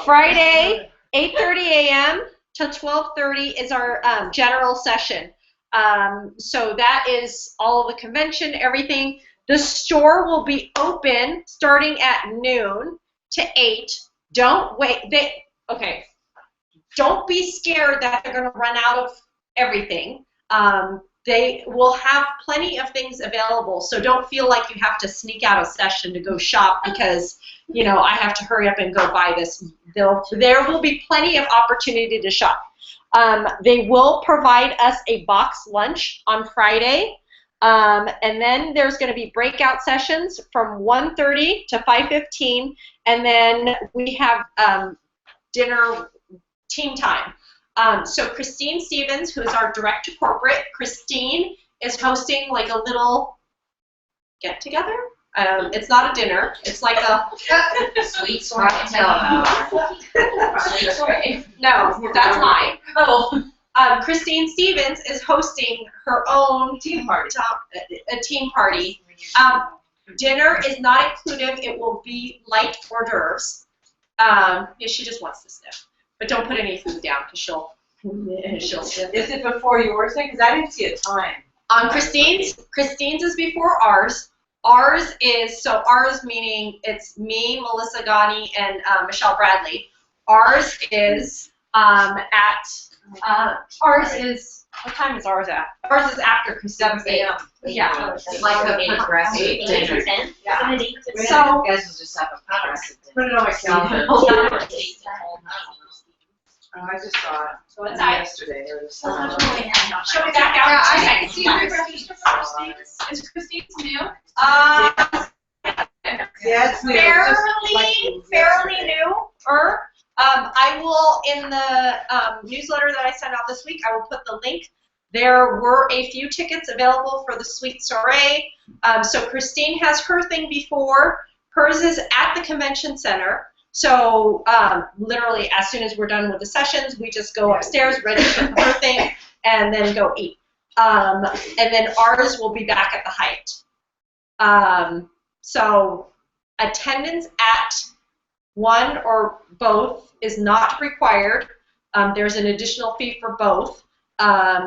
Friday, 8:30 a.m. to 12:30 is our general session. So that is all of the convention, everything. The store will be open starting at noon to 8. Don't wait. Okay. don't be scared that they're going to run out of everything. They will have plenty of things available, so don't feel like you have to sneak out a session to go shop because, you know, I have to hurry up and go buy this. There will be plenty of opportunity to shop. They will provide us a box lunch on Friday, and then there's going to be breakout sessions from 1:30 to 5:15, and then we have dinner team time. So Christine Stevens, who is our director corporate, Christine is hosting like a little get-together. It's not a dinner. It's like a Sweet story. Sweet story. No, that's mine. Oh. Christine Stevens is hosting her own team party. A team party. Dinner is not included. It will be light hors d'oeuvres. Yeah, she just wants to sniff. But don't put any food down because she'll sniff. Is it before yours then? Because I didn't see a time. On Christine's is before ours. Ours is, so ours meaning it's me, Melissa Ghani, and Michelle Bradley. Ours is ours is, what time is ours at? Ours is after Christine's. 7 a.m. Yeah. It's like a progressive dinner. Yeah. So, You guys will just have a progressive dinner. Put it on my calendar. oh, Oh, I just saw it. so it's I. Yesterday. Or this Show me back out. I can see the register for Christine's. Is Christine's new? Yeah, it's new. Fairly new. I will, in the newsletter that I sent out this week, I will put the link. There were a few tickets available for the Sweet Soiree. So Christine has her thing before. Hers is at the convention center. So literally, as soon as we're done with the sessions, we just go upstairs, register for her thing, and then go eat. And then ours will be back at the Hyatt. So attendance at one or both is not required. There's an additional fee for both.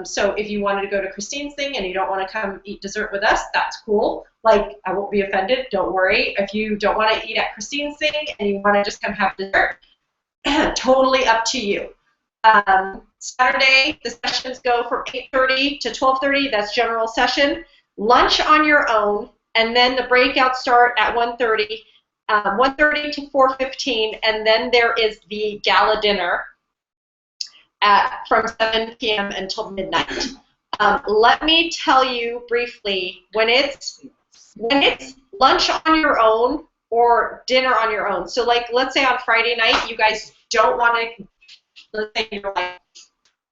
So if you wanted to go to Christine's thing and you don't want to come eat dessert with us, that's cool. Like, I won't be offended, don't worry. If you don't want to eat at Christine's thing and you want to just come have dessert, totally up to you. Saturday, the sessions go from 8:30 to 12:30, that's general session. Lunch on your own, and then the breakouts start at 1:30, 1:30 to 4:15, and then there is the gala dinner from 7 p.m. until midnight. Let me tell you briefly, when it's lunch on your own or dinner on your own, so like let's say on Friday night you guys don't want to, let's say you're like,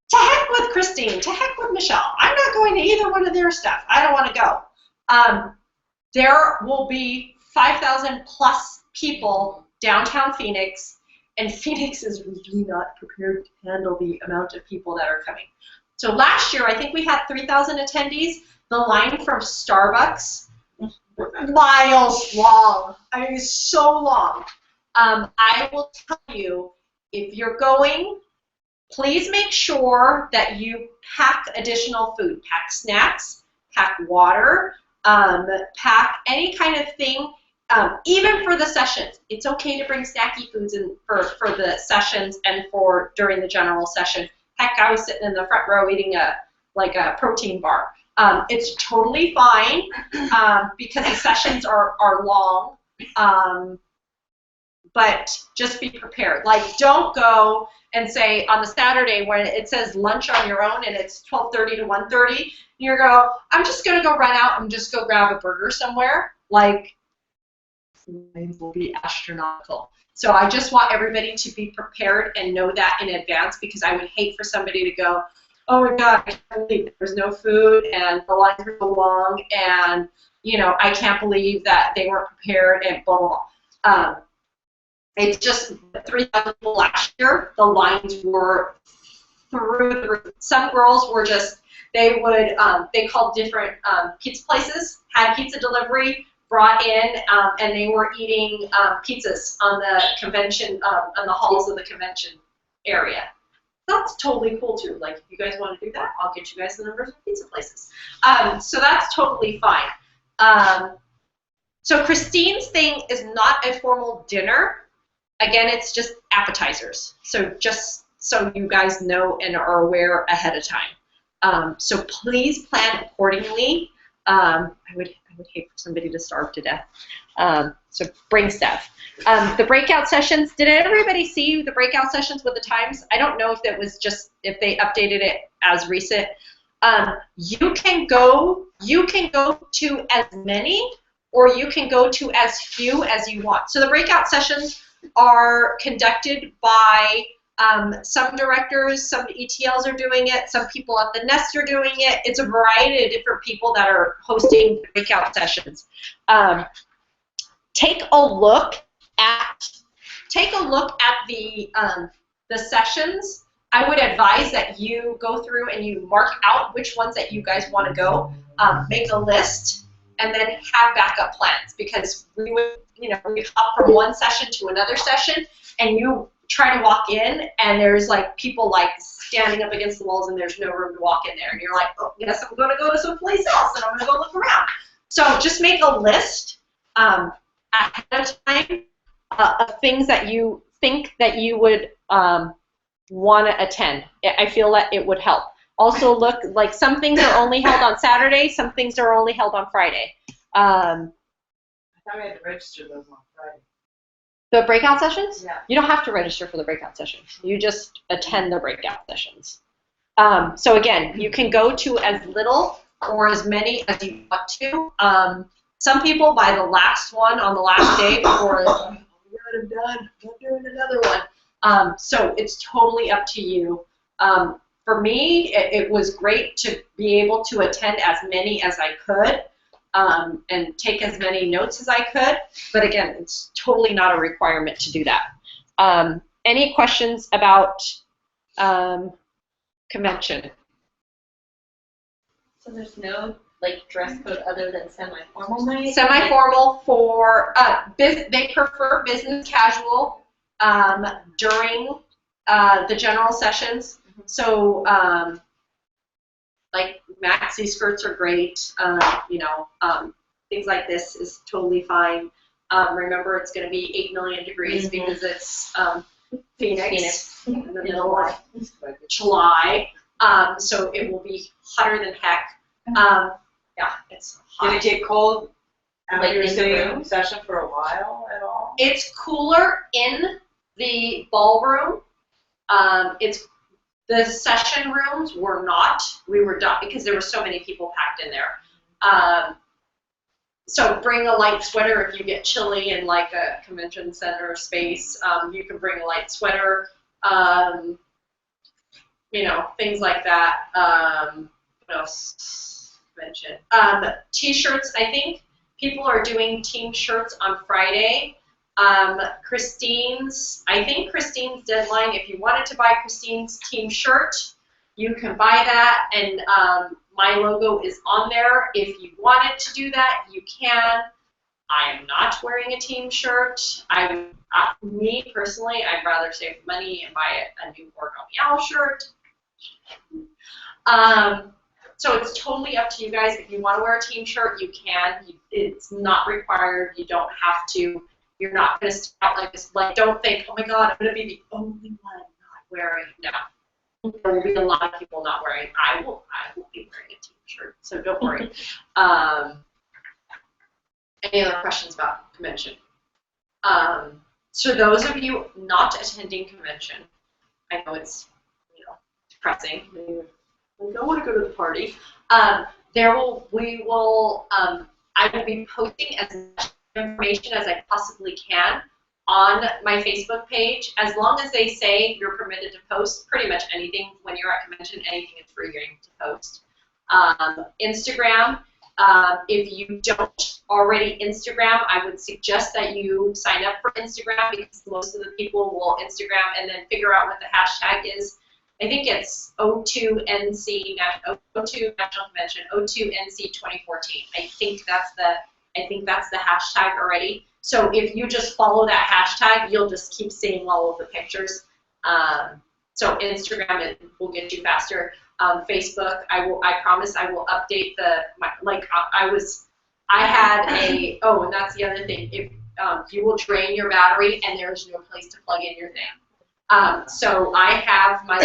to heck with Christine, to heck with Michelle, I'm not going to either one of their stuff, I don't want to go. There will be 5,000 plus people downtown Phoenix, and Phoenix is really not prepared to handle the amount of people that are coming. So last year, I think we had 3,000 attendees. The line from Starbucks, miles long. I mean, it's so long. I will tell you, if you're going, please make sure that you pack additional food. Pack snacks, pack water, pack any kind of thing. Even for the sessions, it's okay to bring snacky foods in for the sessions and for during the general session. Heck, I was sitting in the front row eating a protein bar. It's totally fine because the sessions are long, but just be prepared. Like, don't go and say on the Saturday when it says lunch on your own and it's 12:30 to 1:30, you're go, I'm just gonna go run out and just go grab a burger somewhere. Like, it will be astronomical. So I just want everybody to be prepared and know that in advance, because I would hate for somebody to go, oh my God, I can't believe there's no food and the lines are so long and, you know, I can't believe that they weren't prepared and blah, blah, blah. It's just 3,000 people last year, the lines were through the roof. Some girls were just, they called different pizza places, had pizza delivery, brought in, and they were eating pizzas on the convention, on the halls of the convention area. That's totally cool too. Like, if you guys want to do that, I'll get you guys the numbers of pizza places. So that's totally fine. So Christine's thing is not a formal dinner. Again, it's just appetizers. So just so you guys know and are aware ahead of time. So please plan accordingly. I would hate for somebody to starve to death. So bring stuff. The breakout sessions, did everybody see the breakout sessions with the times? I don't know if it was just, if they updated it as recent. You can go to as many or you can go to as few as you want. So the breakout sessions are conducted by some directors, some ETLs are doing it, some people at the Nest are doing it. It's a variety of different people that are hosting breakout sessions. Take a look at the sessions. I would advise that you go through and you mark out which ones that you guys want to go, make a list, and then have backup plans, because we would, we hop from one session to another session, and you try to walk in, and there's like people like standing up against the walls, and there's no room to walk in there, and you're like, oh, yes, I'm going to go to someplace else, and I'm going to go look around. So just make a list ahead of time of things that you think that you would want to attend. I feel that it would help. Also look, like some things are only held on Saturday, some things are only held on Friday. I thought we had to register those on Friday. The breakout sessions? Yeah. You don't have to register for the breakout sessions. You just attend the breakout sessions. So again, you can go to as little or as many as you want to. Some people by the last one on the last day before, I'm done, I'm doing another one. So it's totally up to you. For me, it was great to be able to attend as many as I could and take as many notes as I could. But again, it's totally not a requirement to do that. Any questions about convention? So there's no dress code other than semi-formal night? Semi-formal for, they prefer business casual during the general sessions. So, like maxi skirts are great. Things like this is totally fine. Remember, it's going to be 8 million degrees because it's Phoenix in the middle of July. So it will be hotter than heck. Yeah, it's hot. Did it get cold after you were sitting in session for a while at all? It's cooler in the ballroom. The session rooms were not. We were done because there were so many people packed in there. So bring a light sweater if you get chilly in like a convention center space. You can bring a light sweater. Things like that. What else to mention? T-shirts. I think people are doing team shirts on Friday. I think Christine's deadline, if you wanted to buy Christine's team shirt, you can buy that, and my logo is on there. If you wanted to do that, you can. I am not wearing a team shirt. Me personally, I'd rather save money and buy a new Origami Owl shirt. So it's totally up to you guys. If you want to wear a team shirt, you can. It's not required. You don't have to. You're not going to stand out like this. Like, don't think, oh my God, I'm going to be the only one not wearing. No, there will be a lot of people not wearing. I will be wearing a T-shirt, so don't worry. Any other questions about convention? So those of you not attending convention, I know it's depressing. We don't want to go to the party. I will be posting as much information as I possibly can on my Facebook page. As long as they say you're permitted to post pretty much anything when you're at convention, anything is free game to post. Instagram, if you don't already Instagram, I would suggest that you sign up for Instagram, because most of the people will Instagram and then figure out what the hashtag is. I think it's O2NC National Convention, O2NC 2014. I think that's the hashtag already. So if you just follow that hashtag, you'll just keep seeing all of the pictures. So Instagram will get you faster. Facebook, I promise I will update and that's the other thing. If you will drain your battery and there's no place to plug in your thing. So I have my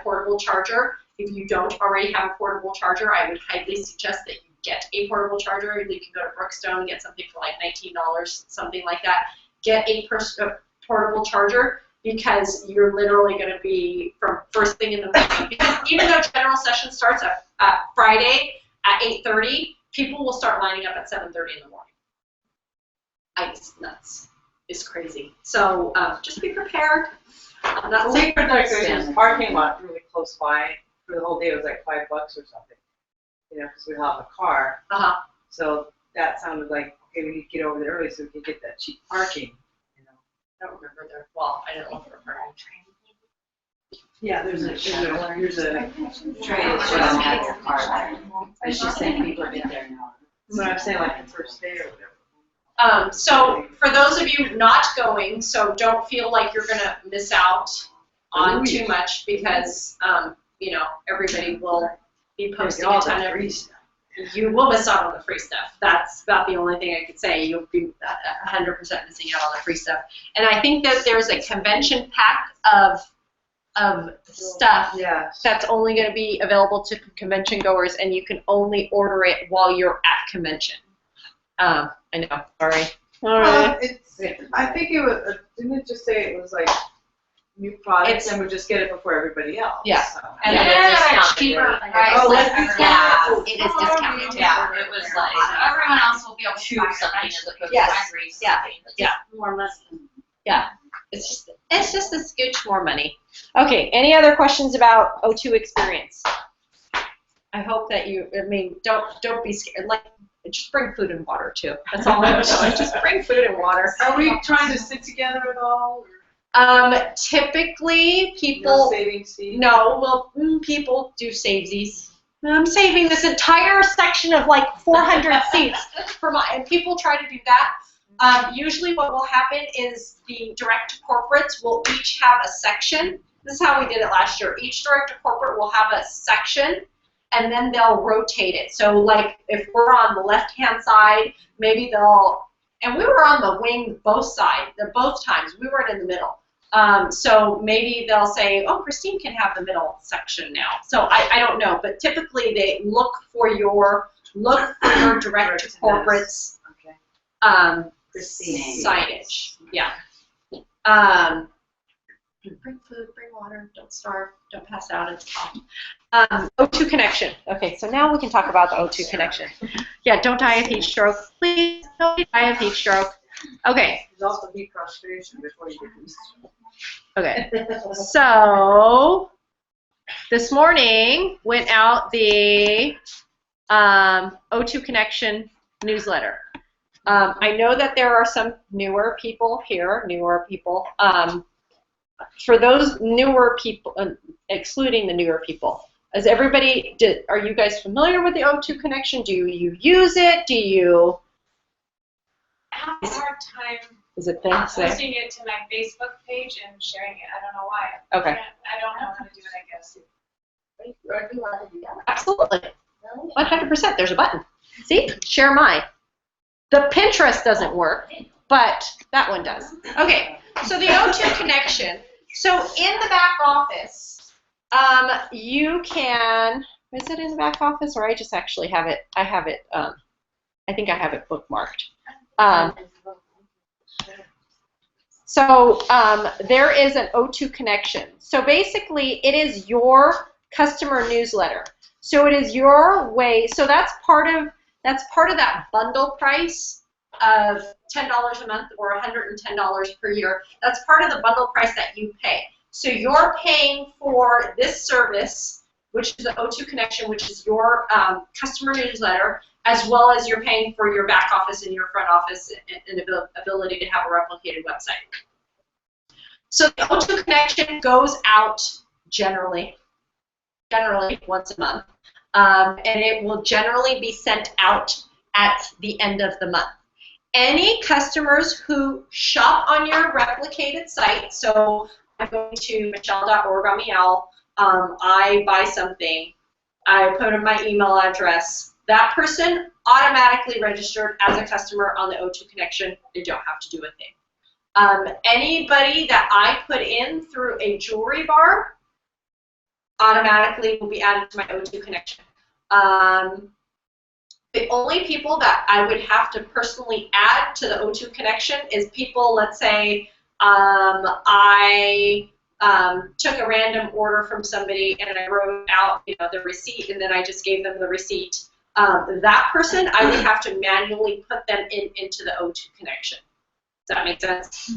portable charger. If you don't already have a portable charger, I would highly suggest that you get a portable charger. You can go to Brookstone and get something for like $19, something like that. Get a portable charger, because you're literally going to be from first thing in the morning. Because even though general session starts at Friday at 8:30, people will start lining up at 7:30 in the morning. It's nuts. It's crazy. So just be prepared. I'm not saying There's a parking lot really close by for the whole day. It was like $5 or something. You know, because we have a car. So that sounded like, okay, we need to get over there early so we can get that cheap parking. You know. I don't remember there. Well, I don't know for parking. Yeah, there's a Trade is just have your car there. It's just saying people get there now. But I'm saying like the first day or whatever. So for those of you not going, so don't feel like you're gonna miss out on too much, because you know, everybody will be posting a ton of free stuff. You will miss out on the free stuff. That's about the only thing I could say. You'll be 100% missing out on the free stuff. And I think that there's a convention pack of stuff that's only going to be available to convention goers, and you can only order it while you're at convention. I know. Sorry. I think it was. Didn't it just say it was like new products, and we just get it before everybody else? Yeah. So. And then it's discounted. cheaper. Oh, it's Yeah, it is discounted. yeah, it was like, Everyone else will be able to choose buy it something right. as opposed to Yes. free Yeah. something. It's Yeah. more or less. It's just a scooch more money. Okay. Any other questions about O2 experience? I hope that don't be scared. Like, just bring food and water too. That's all I'm doing. Just bring food and water. Are we trying to sit together at all? Typically, No people. saving seats? No, well, people do savesies. I'm saving this entire section of like 400 seats for and people try to do that. Usually what will happen is the direct corporates will each have a section. This is how we did it last year. Each direct corporate will have a section, and then they'll rotate it. So like if we're on the left-hand side, maybe and we were on the wing both times. We weren't in the middle. So maybe they'll say, oh, Christine can have the middle section now. So I don't know, but typically they look for your direct to corporates signage. Yeah. Bring food, bring water, don't starve, don't pass out at the top. O2 connection. Okay, so now we can talk about the O2 connection. Yeah, don't die of heat stroke. Please don't die of heat stroke. Okay. There's also heat prostration before you get these. Okay. So this morning went out the O2 connection newsletter. I know that there are some newer people here, for those newer people, excluding the newer people, are you guys familiar with the O2 connection? Do you use it? Do you? I have a hard time Is it there? posting it to my Facebook page and sharing it. I don't know why. Okay. I don't know how to do it, I guess. Absolutely. 100%. There's a button. See? Share mine. The Pinterest doesn't work, but that one does. Okay. So the O2 connection. So in the back office, you can. Is it in the back office, or I just actually have it? I have it. I think I have it bookmarked. So there is an O2 connection. So basically, it is your customer newsletter. So it is your way. So that's part of that bundle price of $10 a month or $110 per year. That's part of the bundle price that you pay. So you're paying for this service, which is the O2 connection, which is your customer newsletter, as well as you're paying for your back office and your front office and ability to have a replicated website. So the O2 connection goes out generally once a month, and it will generally be sent out at the end of the month. Any customers who shop on your replicated site, so I'm going to michelle.org on Meow, I buy something, I put in my email address, that person automatically registered as a customer on the O2 connection. They don't have to do a thing. Anybody that I put in through a jewelry bar automatically will be added to my O2 connection. The only people that I would have to personally add to the O2 connection is people, let's say, I took a random order from somebody and I wrote out, the receipt, and then I just gave them the receipt. That person, I would have to manually put them into the O2 connection. Does that make sense?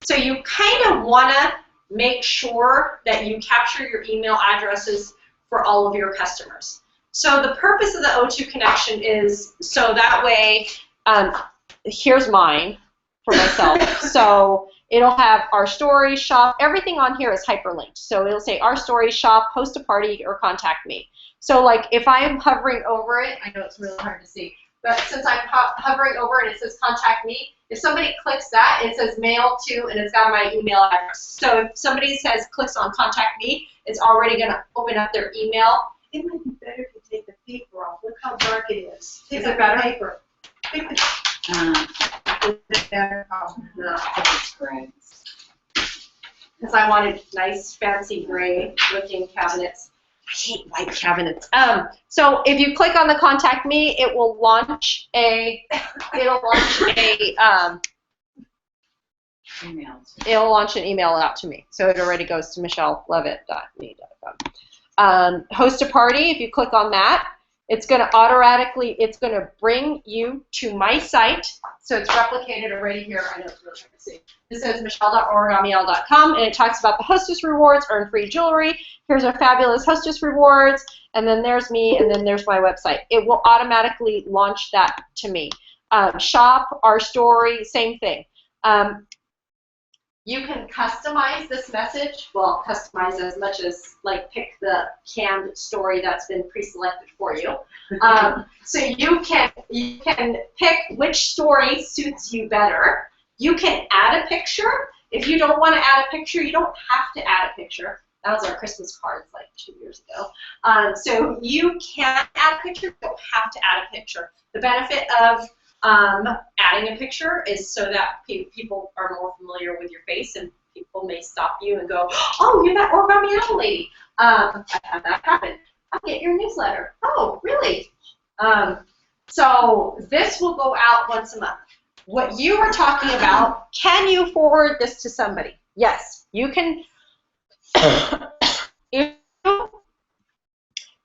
So you kind of want to make sure that you capture your email addresses for all of your customers. So the purpose of the O2 connection is so that way, here's mine for myself. So it'll have our story, shop, everything on here is hyperlinked. So it'll say our story, shop, host a party, or contact me. So like if I'm hovering over it, I know it's really hard to see, but since I'm hovering over it, it says contact me. If somebody clicks that, it says mail to, and it's got my email address. So if somebody clicks on contact me, it's already going to open up their email. It might be better if you take the paper off. Look how dark it is. Is it better? Paper. Take the better. No, it's gray. Because I wanted nice, fancy, gray looking cabinets. I hate white cabinets. So if you click on the contact me, it will launch a email. It'll launch an email out to me. So it already goes to michellelevitt.me.com. Host a party. If you click on that, it's going to bring you to my site. So it's replicated already here. I know it's really hard to see. This says michelle.org.com, and it talks about the hostess rewards, earn free jewelry. Here's our fabulous hostess rewards, and then there's me, and then there's my website. It will automatically launch that to me. Shop, our story, same thing. You can customize this message. Well, customize as much as like pick the canned story that's been pre-selected for you. So you can pick which story suits you better. You can add a picture. If you don't want to add a picture, you don't have to add a picture. That was our Christmas cards like 2 years ago. So you can add a picture, you don't have to add a picture. The benefit of adding a picture is so that people are more familiar with your face, and people may stop you and go, oh, you're that Origami Apple lady. I've had that happen. I'll get your newsletter. Oh, really? So this will go out once a month. What you were talking about, can you forward this to somebody? Yes, you can. If you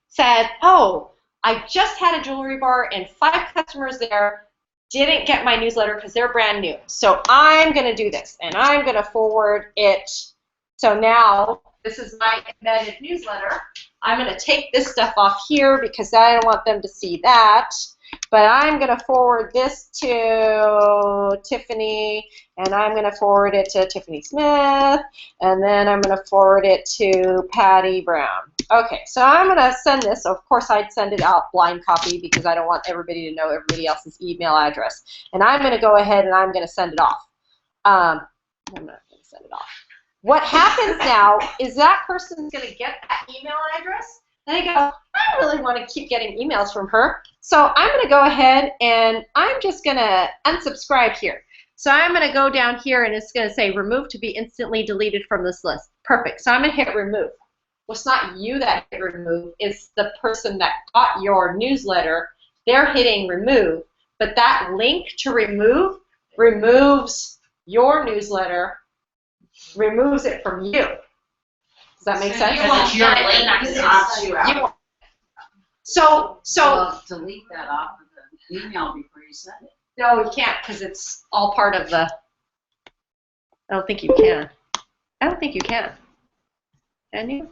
said, oh, I just had a jewelry bar and 5 customers there didn't get my newsletter because they're brand new. So I'm going to do this, and I'm going to forward it. So now this is my embedded newsletter. I'm going to take this stuff off here because I don't want them to see that. But I'm going to forward this to Tiffany, and I'm going to forward it to Tiffany Smith, and then I'm going to forward it to Patty Brown. Okay, so I'm going to send this. Of course, I'd send it out blind copy because I don't want everybody to know everybody else's email address. And I'm going to go ahead and I'm going to send it off. I'm not going to send it off. What happens now is that person's going to get that email address, and they go, I don't really want to keep getting emails from her. So I'm going to go ahead and I'm just going to unsubscribe here. So I'm going to go down here and it's going to say remove to be instantly deleted from this list. Perfect. So I'm going to hit remove. Well, it's not you that hit remove. It's the person that got your newsletter. They're hitting remove. But that link to remove removes your newsletter, removes it from you. Does that make sense? You won't get it, Knocks you out. So Well, delete that off of the email before you send it. no, you can't because it's all part of the. I don't think you can. I don't think you can. Can you?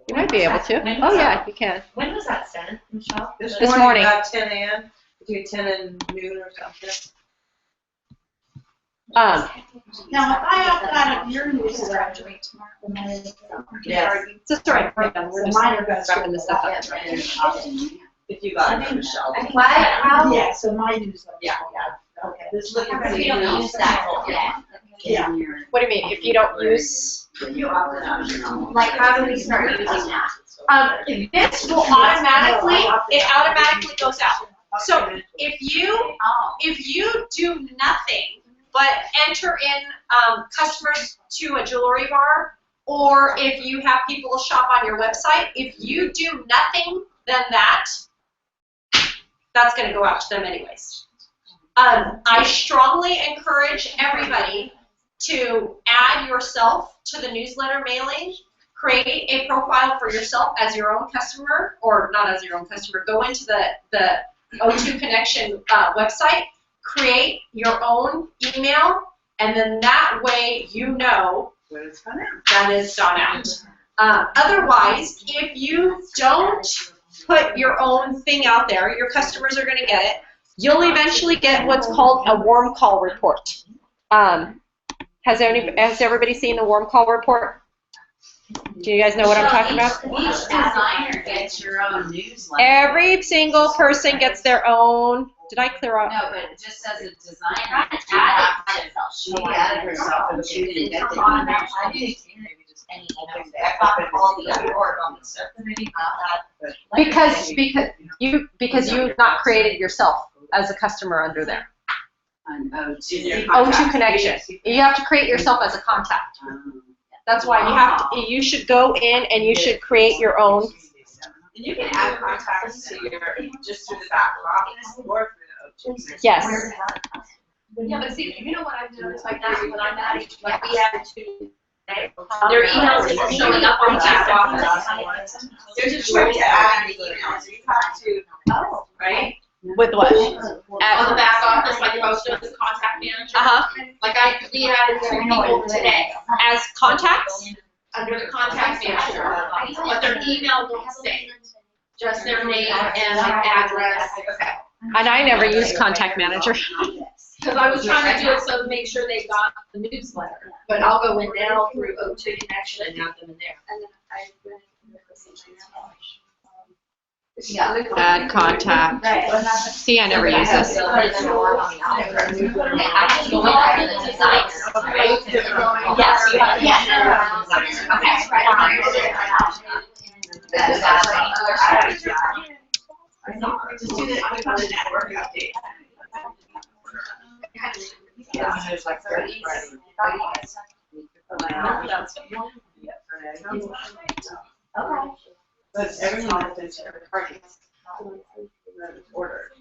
You might be able to. Oh yeah, you can. When was that sent, Michelle? This This morning, morning. about 10 a.m., between 10 and noon or something. Now, if I opt out of your newsletter, yes, it's just right. We're just mine are best. wrapping this stuff up. If you got it, Michelle. Wow. Yeah, so my newsletter. Yeah. Okay. This look Because we don't use that yet. Yeah. What do you mean? If you don't use? You opted out of your own. Like, how do we start using that? This will automatically. It automatically goes out. So if you do nothing but enter in customers to a jewelry bar, or if you have people shop on your website. If you do nothing than that, that's going to go out to them anyways. I strongly encourage everybody to add yourself to the newsletter mailing. Create a profile for yourself as your own customer, or not as your own customer. Go into the O2 Connection website, create your own email, and then that way you know When it's gone out. that it's gone out. Otherwise, if you don't put your own thing out there, your customers are going to get it. You'll eventually get what's called a warm call report. Has everybody seen the warm call report? Do you guys know what I'm talking about? Each designer gets your own newsletter. Every single person gets their own. Did I clear out? No, but just as a designer, she added herself and she didn't get the email. I thought all the other work on the subcommittee about that. Because you've not created yourself as a customer under there. On O2. O2 Connection. You have to create yourself as a contact. That's why you should go in and you should create your own. And you can add contacts to your, just through the back office or through the O2. Yes. Yeah, but see, you know what I've noticed like that when I'm adding, like we added to Their emails are showing up on the back office. There's a trick to adding emails. You have to, right? With what? On the back office, like most of the contact manager. Like we added 2 people today As contacts? under the contact manager, but their email won't stay. Just their name and like address. Okay. And I never used Contact Manager. Because I was trying to do it so to make sure they got the newsletter. But I'll go in now through O2 Connection and have them in there. and then I went and Add contact. See, I never use this. I just go in the design. Just do the on the network update. There's like 30 But everyone has to share targets. Ordered.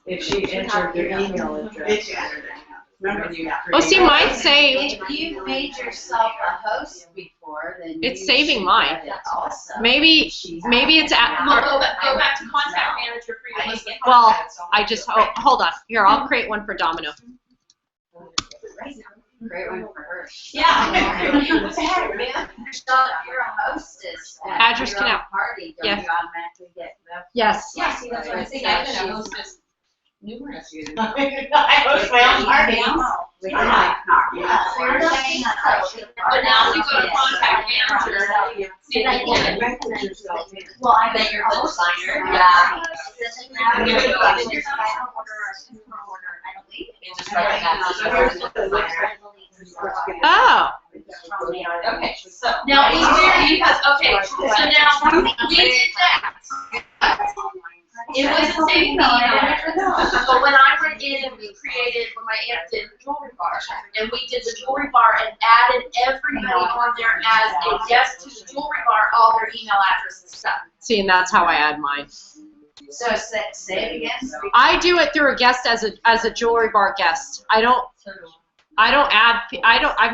If she entered their email address. If she entered their email. Remember you got. Oh, see, mine's saved. If you've made yourself a host before, then It's you saving should mine. get it also. Maybe it's at. Well, go back to contact manager for your list of Well, contacts. I just hold on. Here, I'll create one for Domino. Great one for her. Yeah. What the heck, man? So if you're a hostess at Address your can own out. party, don't Yes. you automatically get the Yes. Yeah, see, that's what I'm saying. I've been a hostess numerous years. I host my own parties. Yeah. So you're saying but now we go to contact manager. See, like, Well, I bet you're the designer. Yeah. Oh. Okay, so now it's weird because, okay, so now we did that. It wasn't saving the email, but when I went in and we created, when my aunt did the jewelry bar, and we did the jewelry bar and added everybody on there as a guest to the jewelry bar, all their email addresses and stuff. See, and that's how I add mine. So say it again. I do it through a guest as a jewelry bar guest. I've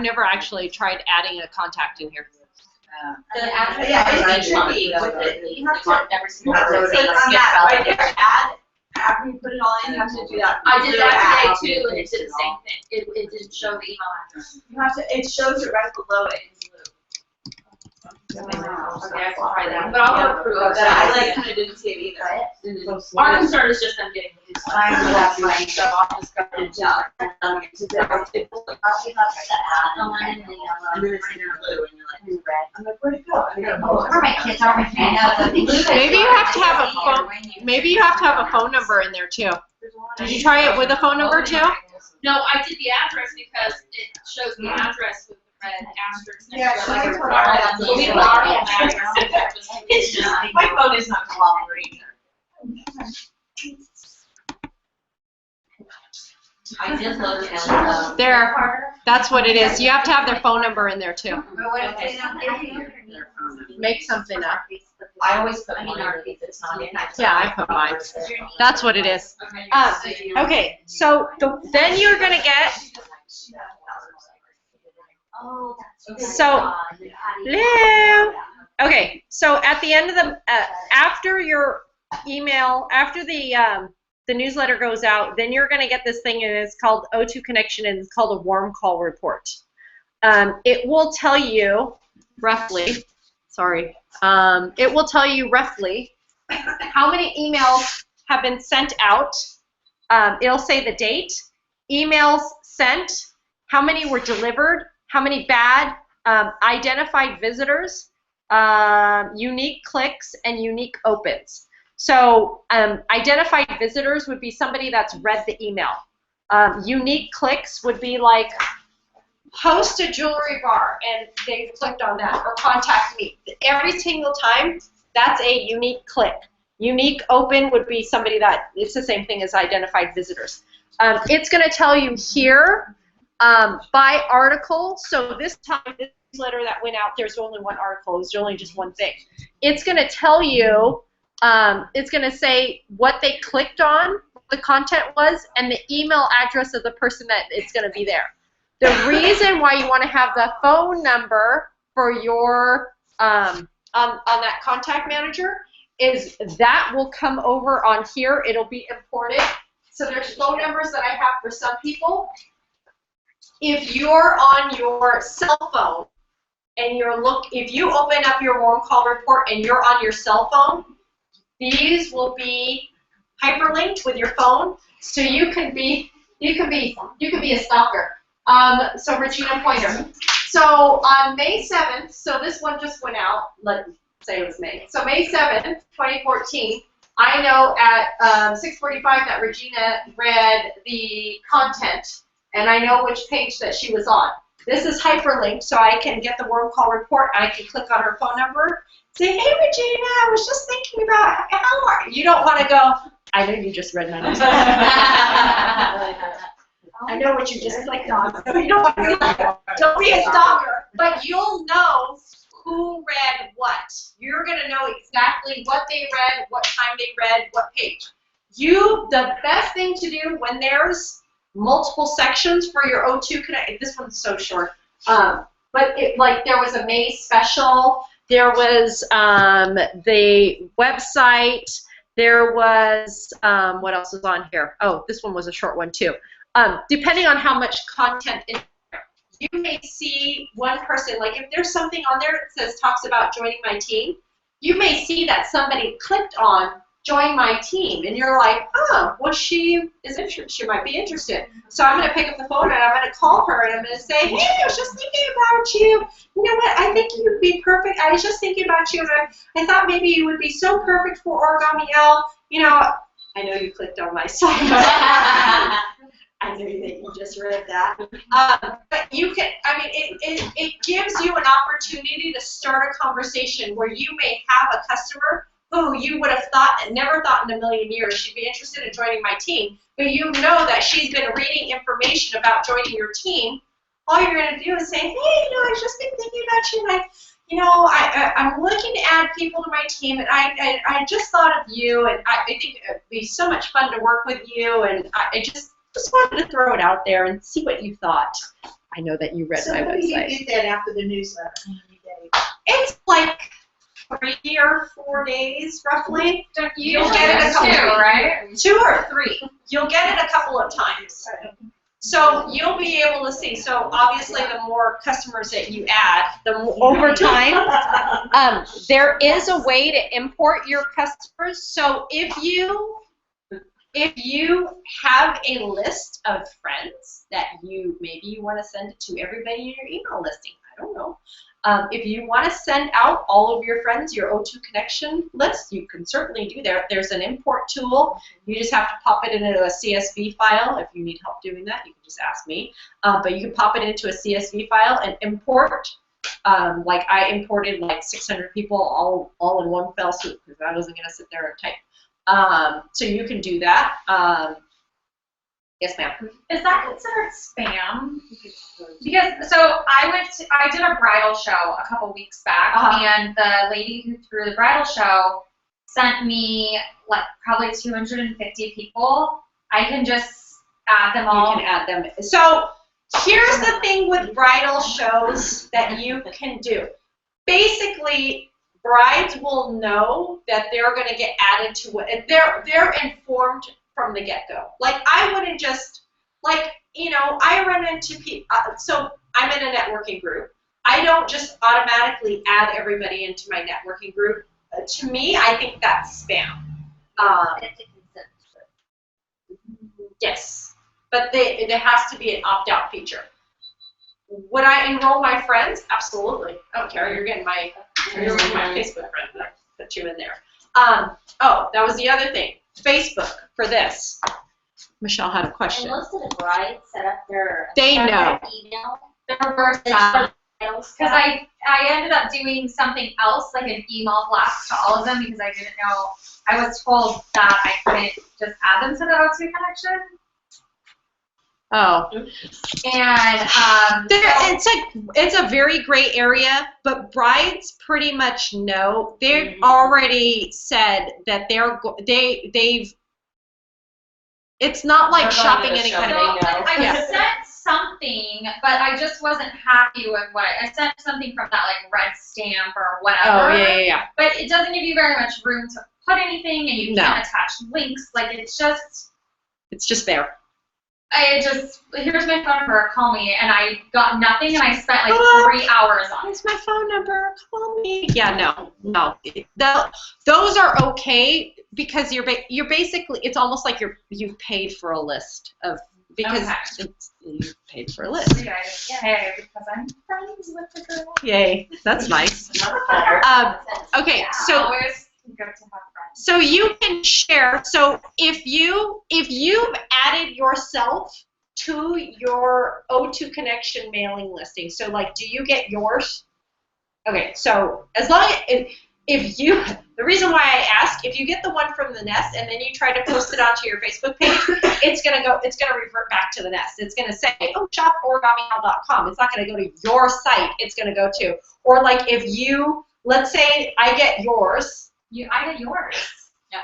never actually tried adding a contact in here. The address. Yeah, is it should be. with the email on every single So person. it's on that right there, add, after you put it all in, you have to do that. I did that Add. today too, and it did the same thing. It didn't show the email address. You have to, it shows it right below it in blue. Okay, I can try that, but I'll go through it. I like kind of didn't see it either. Our concern is just them getting the newsletter. So I'll just go and jump. And then it's in blue, and you're like, I'm like, where'd it go? I gotta pull it. Maybe you have to have a phone. Maybe you have to have a phone number in there too. Did you try it with a phone number too? No, I did the address because it shows the address with the red asterisk Yeah, next to it. Like it's a hard. card. So we borrowed an address. It's just, my phone is not cooperating. I did look at There, that's what it is. You have to have their phone number in there too. Make something up. I always put mine if it's not in. Yeah, I put mine. That's what it is. Okay, so then you're gonna get. Oh, that's So, hello. Okay, so at the end of the after your email, after the newsletter goes out, then you're gonna get this thing, and it's called O2 Connection, and it's called a warm call report. It will tell you roughly. Sorry. It will tell you roughly how many emails have been sent out. It'll say the date, emails sent, how many were delivered, how many bad, identified visitors, unique clicks, and unique opens. So identified visitors would be somebody that's read the email. Unique clicks would be like, host a jewelry bar, and they've clicked on that, or contact me. Every single time, that's a unique click. Unique open would be somebody that, it's the same thing as identified visitors. It's going to tell you here by article. So this time, this letter that went out, there's only one article. It's only just one thing. It's going to tell you, it's going to say what they clicked on, what the content was, and the email address of the person that it's going to be there. The reason why you want to have the phone number for your on that contact manager is that will come over on here. It'll be imported. So there's phone numbers that I have for some people. If you're on your cell phone and if you open up your warm call report and you're on your cell phone, these will be hyperlinked with your phone, so you can be a stalker. So Regina Pointer. So on May 7th, so this one just went out, let's say it was May. So May 7th, 2014, I know at 6:45 that Regina read the content, and I know which page that she was on. This is hyperlinked, so I can get the warm call report. I can click on her phone number, say, hey Regina, I was just thinking about how are you? You don't want to go, I know you just read my notes. I know what you just clicked on. You don't want to be like, don't be a stalker, but you'll know who read what. You're going to know exactly what they read, what time they read, what page. The best thing to do when there's multiple sections for your O2 Connect, this one's so short, but there was a May special, there was the website, there was, what else was on here? Oh, this one was a short one too. Depending on how much content is there, you may see one person, like if there's something on there that talks about joining my team, you may see that somebody clicked on join my team, and you're like, oh, well, she might be interested. So I'm going to pick up the phone and I'm going to call her and I'm going to say, hey, I was just thinking about you. You know what? I think you'd be perfect. I was just thinking about you, and I thought maybe you would be so perfect for Origami L. You know, I know you clicked on my site. I knew that you just read that. But you can, I mean, it gives you an opportunity to start a conversation where you may have a customer who you would have never thought in a million years she'd be interested in joining my team, but you know that she's been reading information about joining your team. All you're going to do is say, hey, I've just been thinking about you, and I'm looking to add people to my team, and I just thought of you, and I think it would be so much fun to work with you, and I just wanted to throw it out there and see what you thought. I know that you read my website. So when do you get that after the newsletter? It's like 3 or 4 days, roughly. You'll get it a couple, right? 2 or 3. You'll get it a couple of times. So you'll be able to see. So obviously, the more customers that you add, over time, there is a way to import your customers. So if you have a list of friends that maybe you want to send it to everybody in your email listing, I don't know. If you want to send out all of your friends your O2 Connection list, you can certainly do that. There's an import tool. You just have to pop it into a CSV file. If you need help doing that, you can just ask me. But you can pop it into a CSV file and import. Like I imported like 600 people all in one fell swoop because I wasn't going to sit there and type. So you can do that. Yes, ma'am. Is that considered spam? Because, so I did a bridal show a couple weeks back, and the lady who threw the bridal show sent me, like, probably 250 people. I can just add them all. You can add them. So here's the thing with bridal shows that you can do. Basically, brides will know that they're going to get added to it. They're informed from the get-go. Like, I wouldn't just, like, you know, I run into people, so I'm in a networking group. I don't just automatically add everybody into my networking group. To me, I think that's spam. It's a consent. Yes, but there has to be an opt-out feature. Would I enroll my friends? Absolutely. I don't care. You're getting my Facebook friend. I put you in there. Oh, that was the other thing. Facebook for this. Michelle had a question. And most of the brides set up their They know. email. There were some, because I ended up doing something else, like an email blast to all of them, because I didn't know. I was told that I couldn't just add them to the O2 connection. Oh. And it's a very gray area, but brides pretty much know. They've already said that they've. It's not like shopping any kind of thing. I sent something, but I just wasn't happy with what I sent something from that like red stamp or whatever. Oh yeah. But it doesn't give you very much room to put anything, and you can't attach links. Like it's just there. Here's my phone number, call me, and I got nothing, and I spent like 3 hours on it. Here's my phone number, call me. Yeah, no. Those are okay because you're basically, it's almost like you've paid for a list of, because you've paid for a list. Yay, because I'm friends with the girl. Yay, that's nice. Okay, so. Always good to have friends. So you can share. So if you've added yourself to your O2 Connection mailing listing, so like, do you get yours? Okay, so as long as if you, the reason why I ask, if you get the one from the Nest and then you try to post it onto your Facebook page, it's gonna revert back to the Nest. It's gonna say, oh, shop origamihow.com. It's not gonna go to your site. It's gonna go to, or like if you, let's say I get yours. I get yours. Yeah.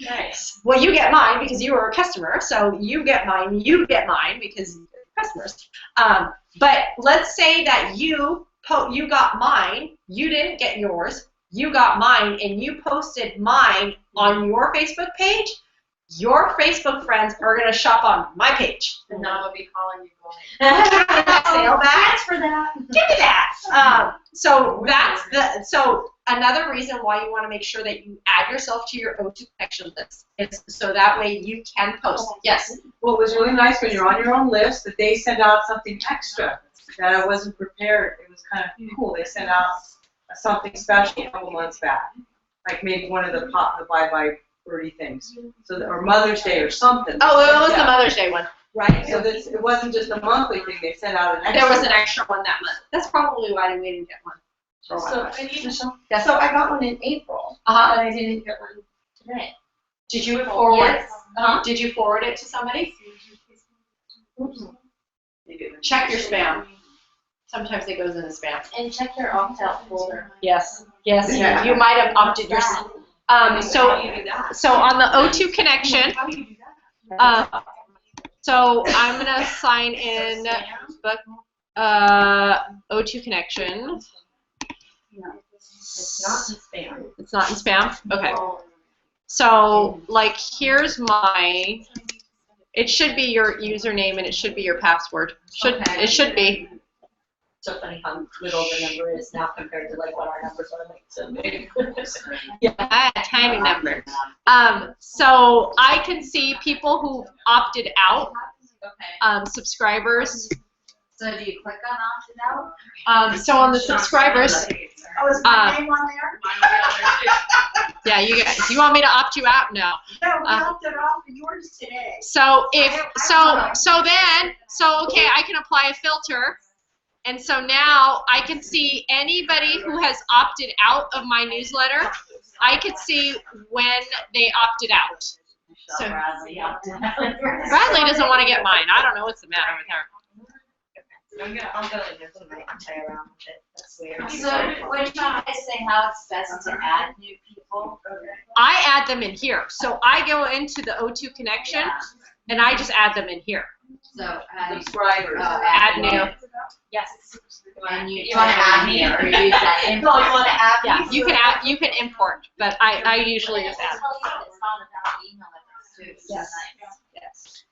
Nice. Well, you get mine because you were a customer, so you get mine because you're customers. But let's say that you got mine, you didn't get yours, you got mine, and you posted mine on your Facebook page. Your Facebook friends are going to shop on my page. And now I'll be calling you going, sale that. For that. Give me that. So another reason why you want to make sure that you add yourself to your O2 Connection list is so that way you can post. Yes. Well, it was really nice when you're on your own list that they send out something extra that I wasn't prepared. It was kind of cool. They sent out something special a couple months back, like maybe one of the bye-bye birdie things, or Mother's Day or something. Oh, it was the Mother's Day one. Right, so it wasn't just a monthly thing, they sent out an extra. There was an extra one that month. That's probably why we didn't get one. So I got one in April, but I didn't get one today. Did you forward? Yes. Did you forward it to somebody? Check your spam. Sometimes it goes in the spam. And check your opt-out folder. Yes. You might have opted yourself. So on the O2 Connection. How do you do that? So I'm gonna sign in O2 Connection. It's not in spam. It's not in spam? Okay. So like here's my, it should be your username and it should be your password. It should be. So funny how little the number is now compared to like what our numbers are, like so big. Yeah, a tiny number. So I can see people who've opted out, subscribers. So do you click on opted out? So on the subscribers, Oh, is my name on there? yeah, you guys, do you want me to opt you out? No. No, we opted off for yours today. So okay, I can apply a filter. And so now I can see anybody who has opted out of my newsletter. I could see when they opted out. So- Bradley helped out. Bradley doesn't want to get mine. I don't know what's the matter with her. I'll go in there tonight and play around with it. That's weird. So, what do you guys say how it's best to add new people? I add them in here. So I go into the O2 connection and I just add them in here. So, Subscribers. Add new. Yes. And you wanna add me or use that info? No, you wanna add me? Yeah, you can add, you can import, but I usually just add. Tell you it's not about email address too. Yes. Yes.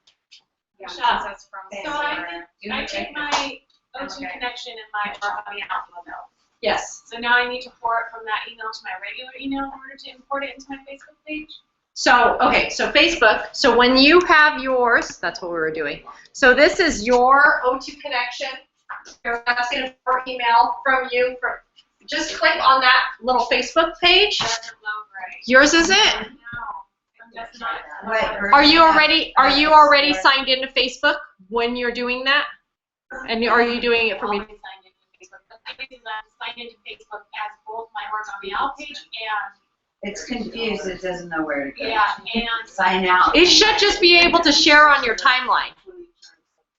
Yeah. That's from. So I take my O2 connection and my Origami Outlook email. Yes. So now I need to forward from that email to my regular email in order to import it into my Facebook page? So, okay, so Facebook, so when you have yours, that's what we were doing. So this is your O2 connection. You're asking for email from you. Just click on that little Facebook page. Doesn't load right. Yours isn't? No, that's not. Are you already signed into Facebook when you're doing that? And are you doing it for me? Always signed into Facebook. The thing is I'm signed into Facebook as both my Origami Out page It's confused, it doesn't know where to go. and Sign out. It should just be able to share on your timeline.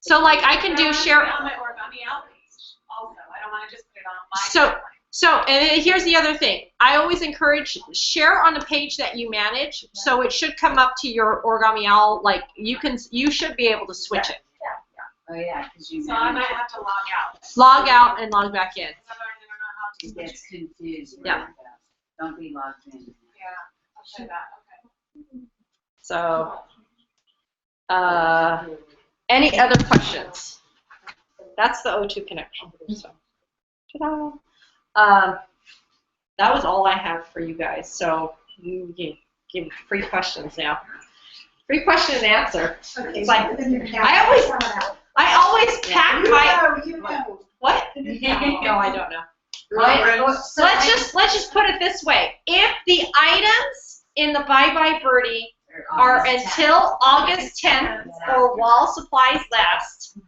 So like I can do share. on my Origami Out page also. I don't want to just put it on my So- timeline. So, and here's the other thing. I always encourage share on the page that you manage. So it should come up to your Origami Owl. Like you should be able to switch it. Oh, yeah, because you So I might have to log out. Log out and log back in. Otherwise I don't know how to It switch gets confused. Yeah. really fast. Don't be logged in. Yeah, I'll try that, okay. So, any other questions? That's the O2 connection. So, ta-da. That was all I have for you guys. So you can give free questions now. Free question and answer. It's like I always pack my what? No, I don't know. Let's just put it this way. If the items in the Bye Bye Birdie are until August 10th or while supplies last, ...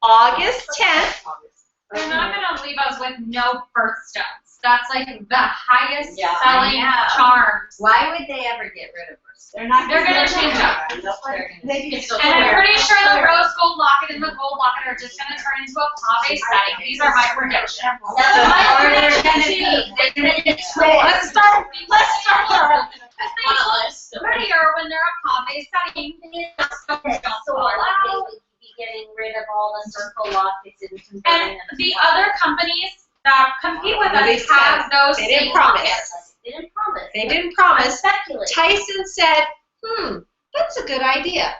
August 10th. They're not gonna leave us with no birthstones. That's like the highest Yeah, selling I know. charms. Why would they ever get rid of us? They're gonna change up. And I'm pretty sure the rose gold locket and the gold locket are just gonna turn into a pave setting. These are my predictions. That's my prediction. Let's start there. Because they look prettier when they're a pave setting. So a lot of would be getting rid of all the circle lockets and converting And them. the other companies that compete with They us have those they didn't same promise. lockets. They didn't promise. They didn't promise. Speculate. Tyson said, that's a good idea.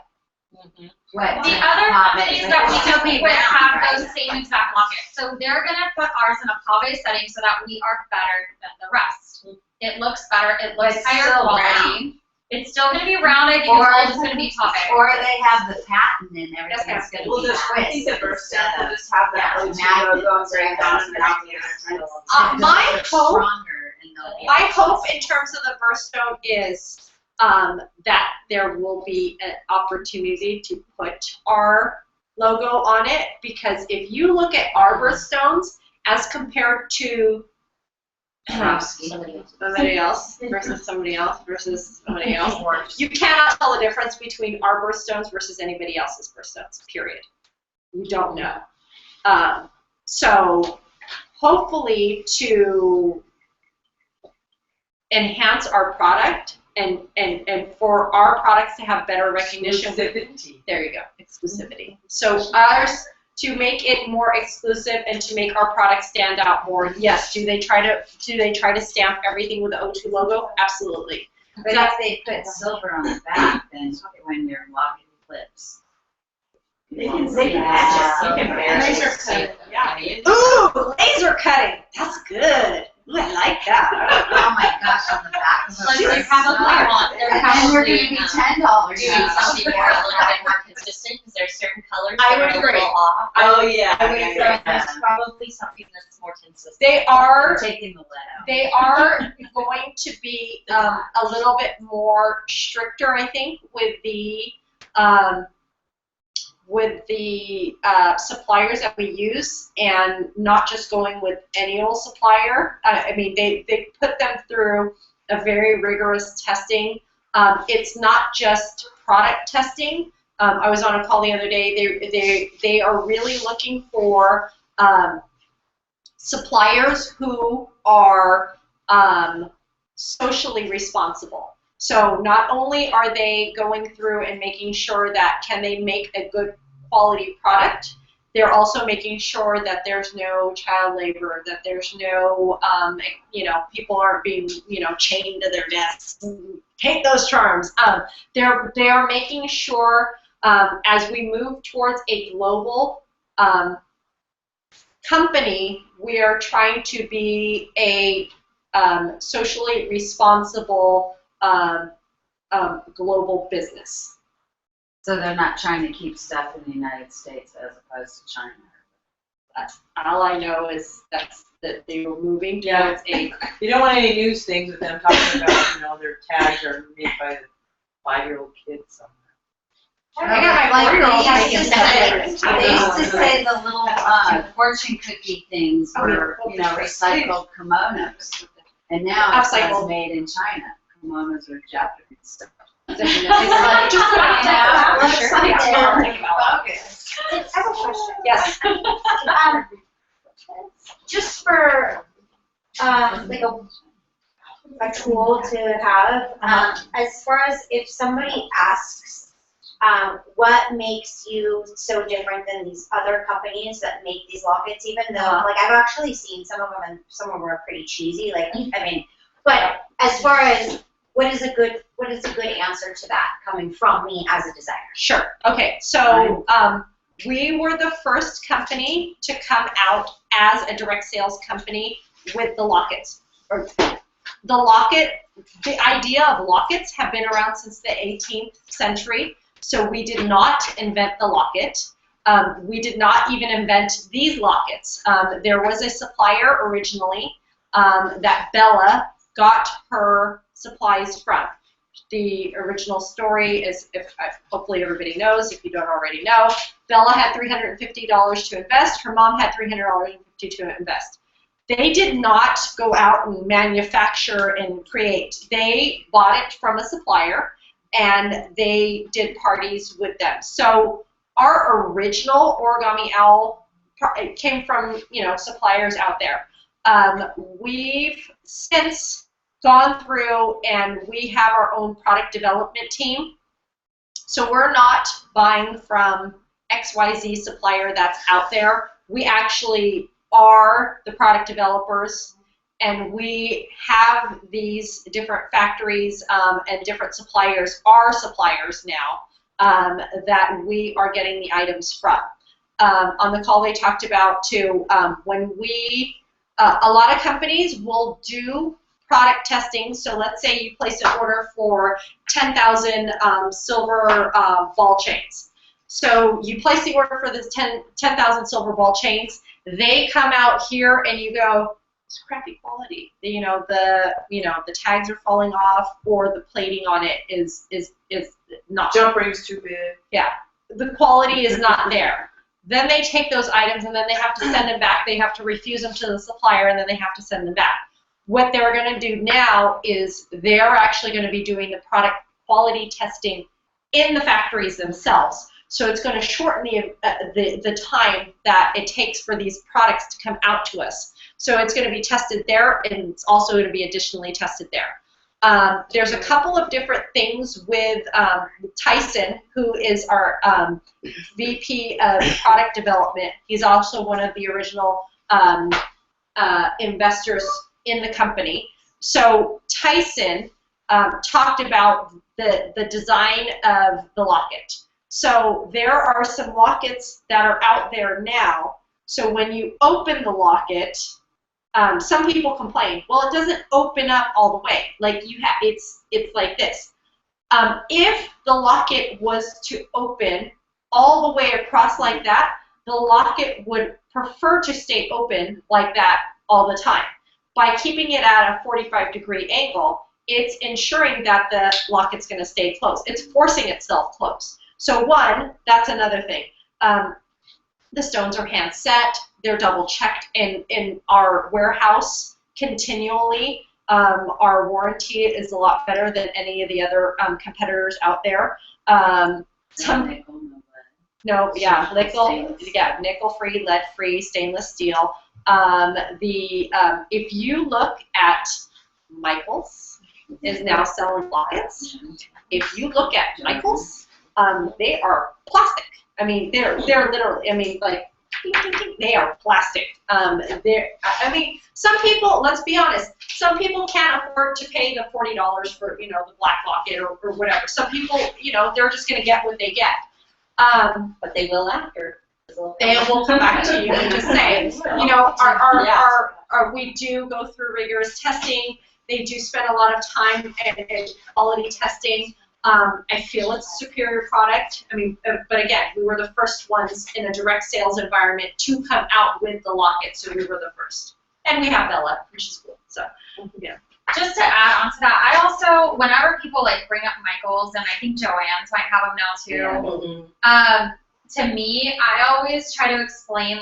What? The other companies that we compete with have those same exact lockets. So they're gonna put ours in a pave setting so that we are better than the rest. It looks better, it looks But higher still quality. It's still gonna be round, I think it's all just gonna be pave. Or they have the patent and everything's gonna We'll be just, I think the twist first step, instead we'll of. just have that Yeah, logo going magnets down or and down and down. My They're hope- stronger and they'll be- My hope in terms of the birthstone is that there will be an opportunity to put our logo on it, because if you look at our birthstones as compared to somebody else versus somebody else versus somebody else, you cannot tell the difference between our birthstones versus anybody else's birthstones, period. You don't know. So hopefully to enhance our product and for our products to have better recognition. There you go, exclusivity. So ours, to make it more exclusive and to make our product stand out more, yes. Do they try to stamp everything with the O2 logo? Absolutely. But if they put silver on the back, then when you're locking clips. They can match it. You can Yeah. laser cut it. Yeah. Ooh, laser cutting. That's good. Ooh, I like that. Oh my gosh, on the back of the. Like they're probably want, they're And we're probably gonna be $10. Doing something more, a little bit more consistent, because there's certain colors I that would are a agree. little off. Oh, yeah. I would So agree. there's probably something that's more consistent. They are. Taking the lead out. They are going to be a little bit more stricter, I think, with the suppliers that we use, and not just going with any old supplier. I mean, they put them through a very rigorous testing. It's not just product testing. I was on a call the other day. They are really looking for suppliers who are socially responsible. So not only are they going through and making sure that can they make a good quality product, they're also making sure that there's no child labor, that there's no, people aren't being, chained to their desks. Hate those terms. They are making sure as we move towards a global company, we are trying to be a socially responsible global business. So they're not trying to keep stuff in the United States as opposed to China. That's all I know is that they were moving towards a. You don't want any news things with them talking about, their tags are made by the 5-year-old kids somewhere. I got my 4-year-old They used to say the little fortune cookie things were, recycled kimonos. And now it says made in China. Kimonos are Japanese stuff. I have a question. Yes. Just for, like a tool to have, as far as if somebody asks, what makes you so different than these other companies that make these lockets, even though, like, I've actually seen some of them and some of them are pretty cheesy, but as far as what is a good answer to that coming from me as a designer? Sure. Okay. So we were the first company to come out as a direct sales company with the lockets. The idea of lockets have been around since the 18th century. So we did not invent the locket. We did not even invent these lockets. There was a supplier originally that Bella got her supplies from. The original story is, hopefully everybody knows, if you don't already know, Bella had $350 to invest. Her mom had $300 to invest. They did not go out and manufacture and create. They bought it from a supplier, and they did parties with them. So our original Origami Owl came from, suppliers out there. We've since gone through and we have our own product development team. So we're not buying from XYZ supplier that's out there. We actually are the product developers, and we have these different factories and different suppliers, our suppliers now, that we are getting the items from. On the call they talked about too, when we, a lot of companies will do product testing. So let's say you place an order for 10,000 silver ball chains. So you place the order for this 10,000 silver ball chains. They come out here and you go, it's crappy quality. The tags are falling off, or the plating on it is not. Jump ring's too big. Yeah, the quality is not there. Then they take those items and then they have to send them back. They have to refuse them to the supplier, and then they have to send them back. What they're going to do now is they're actually going to be doing the product quality testing in the factories themselves. So it's going to shorten the time that it takes for these products to come out to us. So it's going to be tested there, and it's also going to be additionally tested there. There's a couple of different things with Tyson, who is our VP of product development. He's also one of the original investors in the company. So Tyson talked about the design of the locket. So there are some lockets that are out there now. So when you open the locket, some people complain, well, it doesn't open up all the way. Like it's like this. If the locket was to open all the way across like that, the locket would prefer to stay open like that all the time. By keeping it at a 45-degree angle, it's ensuring that the locket's going to stay closed. It's forcing itself closed. So one, that's another thing. The stones are hand set. They're double checked in our warehouse continually. Our warranty is a lot better than any of the other competitors out there. Nickel-free, lead-free, stainless steel. If you look at Michaels is now selling lockets. If you look at Michaels, they are plastic. I mean, they're literally. I mean, like they are plastic. Some people. Let's be honest. Some people can't afford to pay the $40 for the black locket or whatever. Some people, they're just going to get what they get. But they will after. They will come back to you and just say, we do go through rigorous testing. They do spend a lot of time and quality testing. I feel it's a superior product. I mean, but again, we were the first ones in a direct sales environment to come out with the locket, so we were the first. And we have Bella, which is cool. So, yeah. Just to add on to that, I also, whenever people bring up Michaels, and I think Joann's might have them now too. Yeah. To me, I always try to explain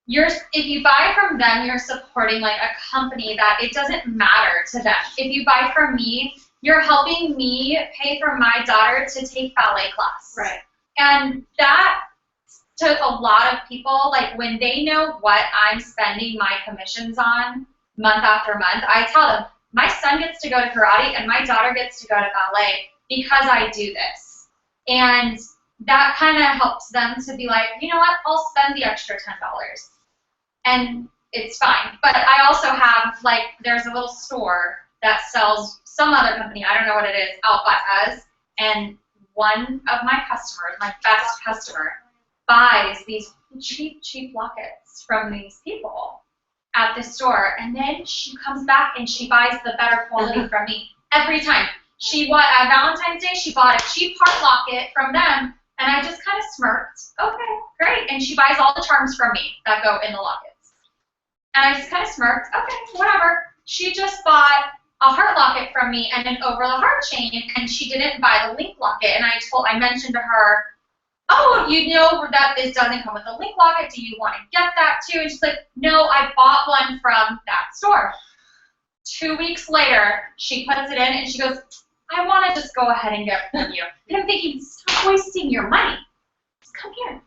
if you buy from them, you're supporting a company that it doesn't matter to them. If you buy from me, you're helping me pay for my daughter to take ballet class. Right. And that, to a lot of people, when they know what I'm spending my commissions on month after month, I tell them, my son gets to go to karate and my daughter gets to go to ballet because I do this. And that kind of helps them to be like, you know what, I'll spend the extra $10. And it's fine. But I also have, there's a little store that sells some other company, I don't know what it is, out by us. And one of my customers, my best customer, buys these cheap lockets from these people at the store. And then she comes back and she buys the better quality from me every time. At Valentine's Day, she bought a cheap heart locket from them. And I just kind of smirked. Okay, great. And she buys all the charms from me that go in the lockets. And I just kind of smirked. Okay, whatever. She just bought a heart locket from me and an over the heart chain, and she didn't buy the link locket. And I mentioned to her, oh, you know that this doesn't come with a link locket. Do you want to get that too? And she's like, no, I bought one from that store. 2 weeks later, she puts it in and she goes, I want to just go ahead and get it from you. And I'm thinking, stop wasting your money. Just come here.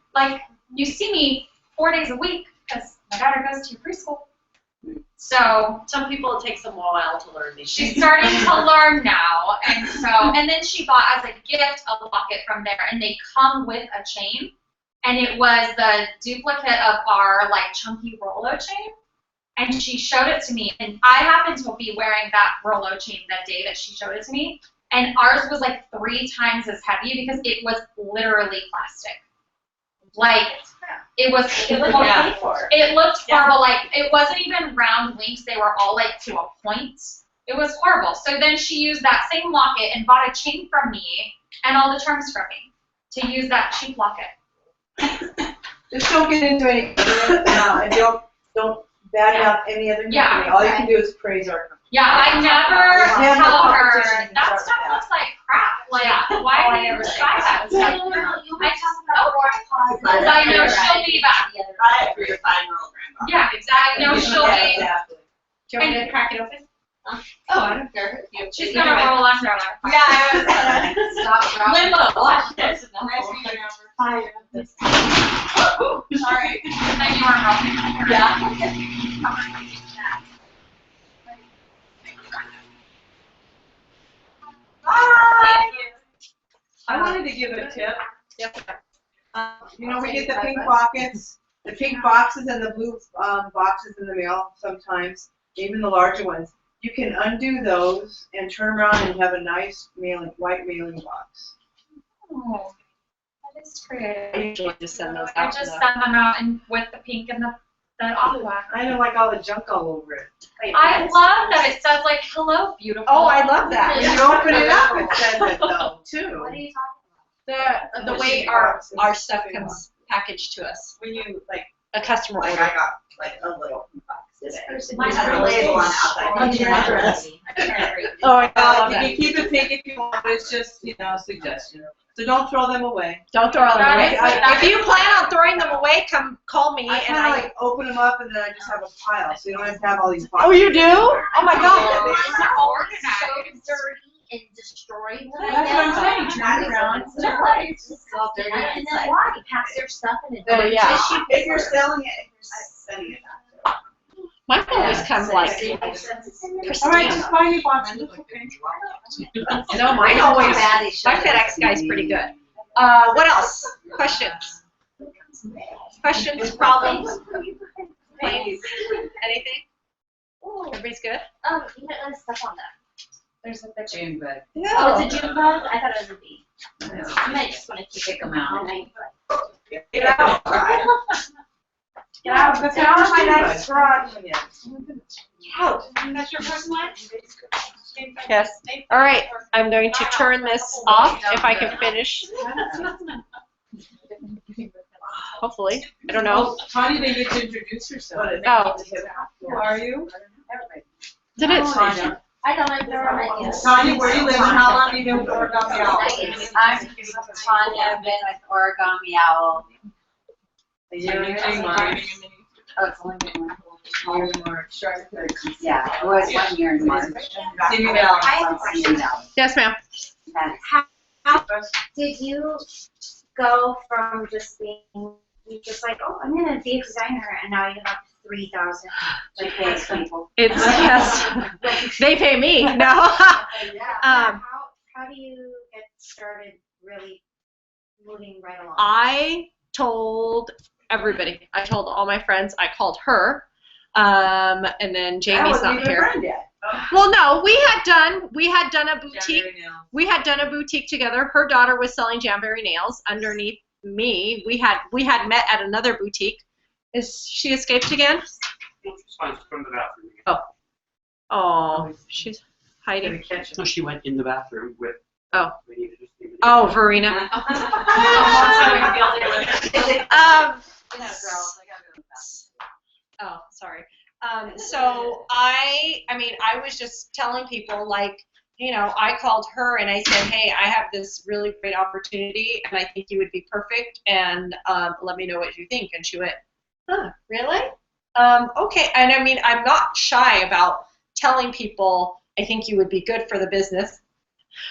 You see me 4 days a week because my daughter goes to preschool. So some people it takes them a while to learn these. She's starting to learn now, and then she bought as a gift a locket from there, and they come with a chain, and it was the duplicate of our chunky Rolo chain. And she showed it to me, and I happened to be wearing that Rolo chain that day that she showed it to me, and ours was 3 times as heavy because it was literally plastic. It looked horrible. It wasn't even round links; they were all to a point. It was horrible. So then she used that same locket and bought a chain from me and all the charms from me to use that cheap locket. Just don't get into any and don't bad mouth any other company. Yeah. All you can do is praise our company. Yeah, I never Never tell her competition that starts stuff with looks like crap. Why do you buy that stuff? You I know she'll be back. I agree with 5-year-old grandma. Yeah, exactly. No, she'll be. Exactly. Do you want me to crack it open? Oh, I don't care. She's gonna roll under her. Yeah, I was stop. Limbo. Watch this. Sorry. Then you weren't helping. Yeah. Bye. I wanted to give a tip. We get the pink pockets, the pink boxes and the blue boxes in the mail sometimes, even the larger ones. You can undo those and turn around and have a nice white mailing box. Oh, that is creative. I usually just send those I out. just send them out and with the pink and the aqua. I don't like all the junk all over it. I love that it says hello, beautiful. Oh, I love that. When you open it up, it says it though, too. What are you talking The way our stuff comes packaged to us. When you A customer I order. got a little box. Might have a label on outside. Oh, I love You that. can keep it pink if you want, but it's just, you know, a suggestion. So don't throw them away. Don't throw them away. I- If you plan on throwing them away, call me I and kinda like open them up and then I just have a pile, so you don't have to have all these boxes. Oh, you do? Oh my God. Mine are all so dirty and destroyed when I That's what I'm get saying, them. turn it around. No, it's just all dirty and then inside. why? Pack their stuff in a Oh, yeah. tissue If you're paper. selling it, if you're sending it back. Mine always comes like All right, pristine. just buy me boxes, it's okay. No, mine always, my FedEx guy's pretty good. What else? Questions? Questions, problems, complaints, anything? Everybody's good? You might want to step on that. There's a picture. June, but Oh, it's a June bug? I thought it was a bee. You might just want to keep kick them out. Get out. Get out, that's out of my next garage. Out. That's your first one? Yes. All right, I'm going to turn this off if I can finish. Hopefully. I don't know. Tanya didn't get to introduce herself. Oh. Who are you? Did it? Tanya. I don't know, I've never met you. Tanya, where do you live and how long have you been with Origami Owl? I'm Tanya, I've been with Origami Owl. A year and 3 months. Oh, it's only been 1 year in March. Yeah, it was 1 year in March. See me now. I have a question. Yes, ma'am. How did you go from just being just like, oh, I'm gonna be a designer, and now you have 3,000 like those people? It's yes. They pay me. No. How do you get started really moving right along? I told everybody. I told all my friends. I called her. And then Jamie's not here. Well, no, we had done a boutique. We had done a boutique together. Her daughter was selling Jamberry nails underneath me. We had met at another boutique. Is she escaped again? She's fine. She's from the bathroom. Oh, she's hiding. So she went in the bathroom with. Oh. Verena. Oh, sorry. So I was just telling people, like, you know, I called her and I said, hey, I have this really great opportunity and I think you would be perfect, and let me know what you think. And she went, huh, really? Okay. And I mean, I'm not shy about telling people I think you would be good for the business.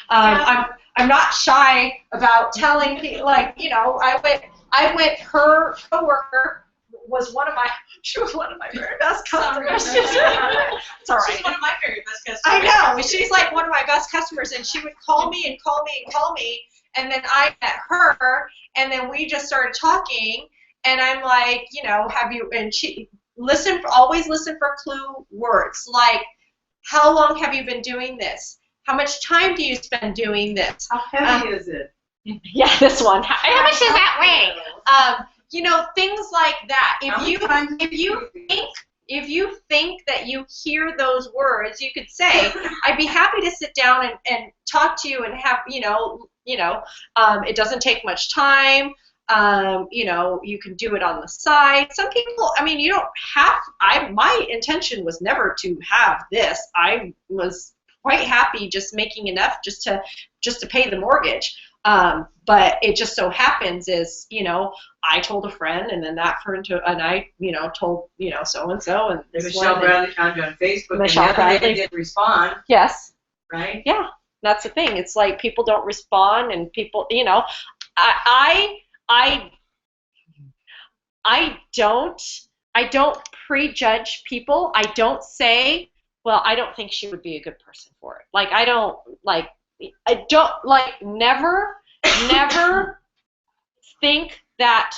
I'm not shy about telling people, like, you know, her coworker she was one of my very best customers. It's all right. She's one of my very best customers. I know. She's like one of my best customers, and she would call me and call me and call me, and then I met her, and then we just started talking, and I'm like, you know, and she always listen for clue words, like, how long have you been doing this? How much time do you spend doing this? How heavy is it? Yeah, this one. How much does that weigh? You know, things like that. If you think that you hear those words, you could say, I'd be happy to sit down and talk to you and have, you know, it doesn't take much time. You know, you can do it on the side. Some people, I mean, you don't have, my intention was never to have this. I was quite happy just making enough just to pay the mortgage. But it just so happens is, you know, I told a friend, and then that friend and I, you know, told, you know, so and so, and this Michelle one. Bradley found you on Facebook. Michelle and Bradley. They didn't respond, Yes. right? Yeah, that's the thing. It's like people don't respond, and people, you know, I don't prejudge people. I don't say, well, I don't think she would be a good person for it. Like, I don't never think that,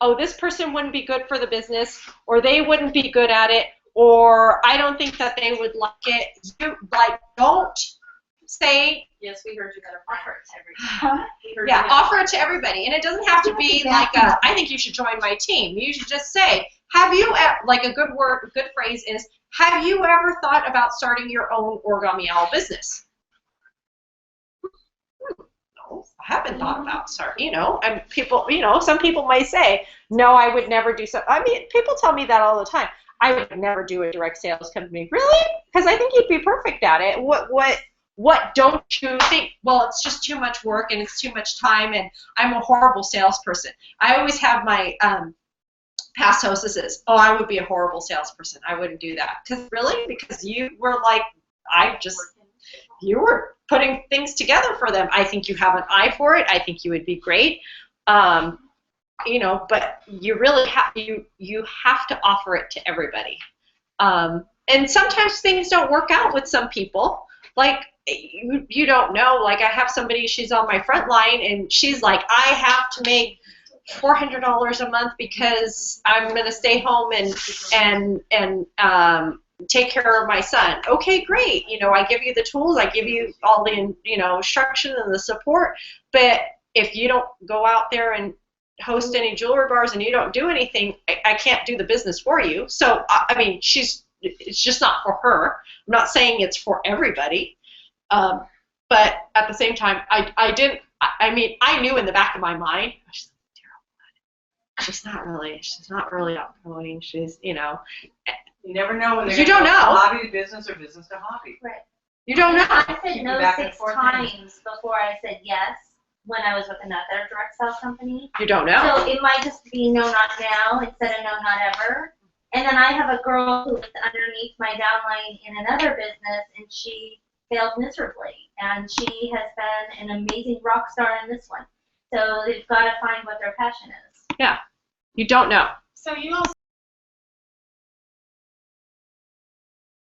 oh, this person wouldn't be good for the business, or they wouldn't be good at it, or I don't think that they would like it. You, like, don't say. Yes, we heard you got to offer it to everybody. Yeah, offer it to everybody, and it doesn't have to be like I think you should join my team. You should just say, have you, like, a good phrase is, have you ever thought about starting your own Origami Owl business? No, I haven't thought about starting, you know, and people, you know, some people might say, no, I would never do so. I mean, people tell me that all the time. I would never do a direct sales company. Really? Because I think you'd be perfect at it. What don't you think? Well, it's just too much work and it's too much time, and I'm a horrible salesperson. I always have my past hostesses. Oh, I would be a horrible salesperson. I wouldn't do that. Because you were like, you were putting things together for them. I think you have an eye for it. I think you would be great. But you really you have to offer it to everybody. And sometimes things don't work out with some people. Like, you don't know. Like, I have somebody, she's on my front line, and she's like, I have to make $400 a month because I'm going to stay home and take care of my son. Okay, great. I give you the tools. I give you all the, instruction and the support. But if you don't go out there and host any jewelry bars and you don't do anything, I can't do the business for you. So, I mean, it's just not for her. I'm not saying it's for everybody. But at the same time, I knew in the back of my mind, she's not really outgoing. She's, You never know when they're You don't know. hobby to business or business to hobby. Right. You don't know. I said no back and 6 forth. times before I said yes when I was with another direct sales company. You don't know. So it might just be no, not now instead of no, not ever. And then I have a girl who is underneath my downline in another business, and she failed miserably. And she has been an amazing rock star in this one. So they've got to find what their passion is. Yeah. You don't know. So you also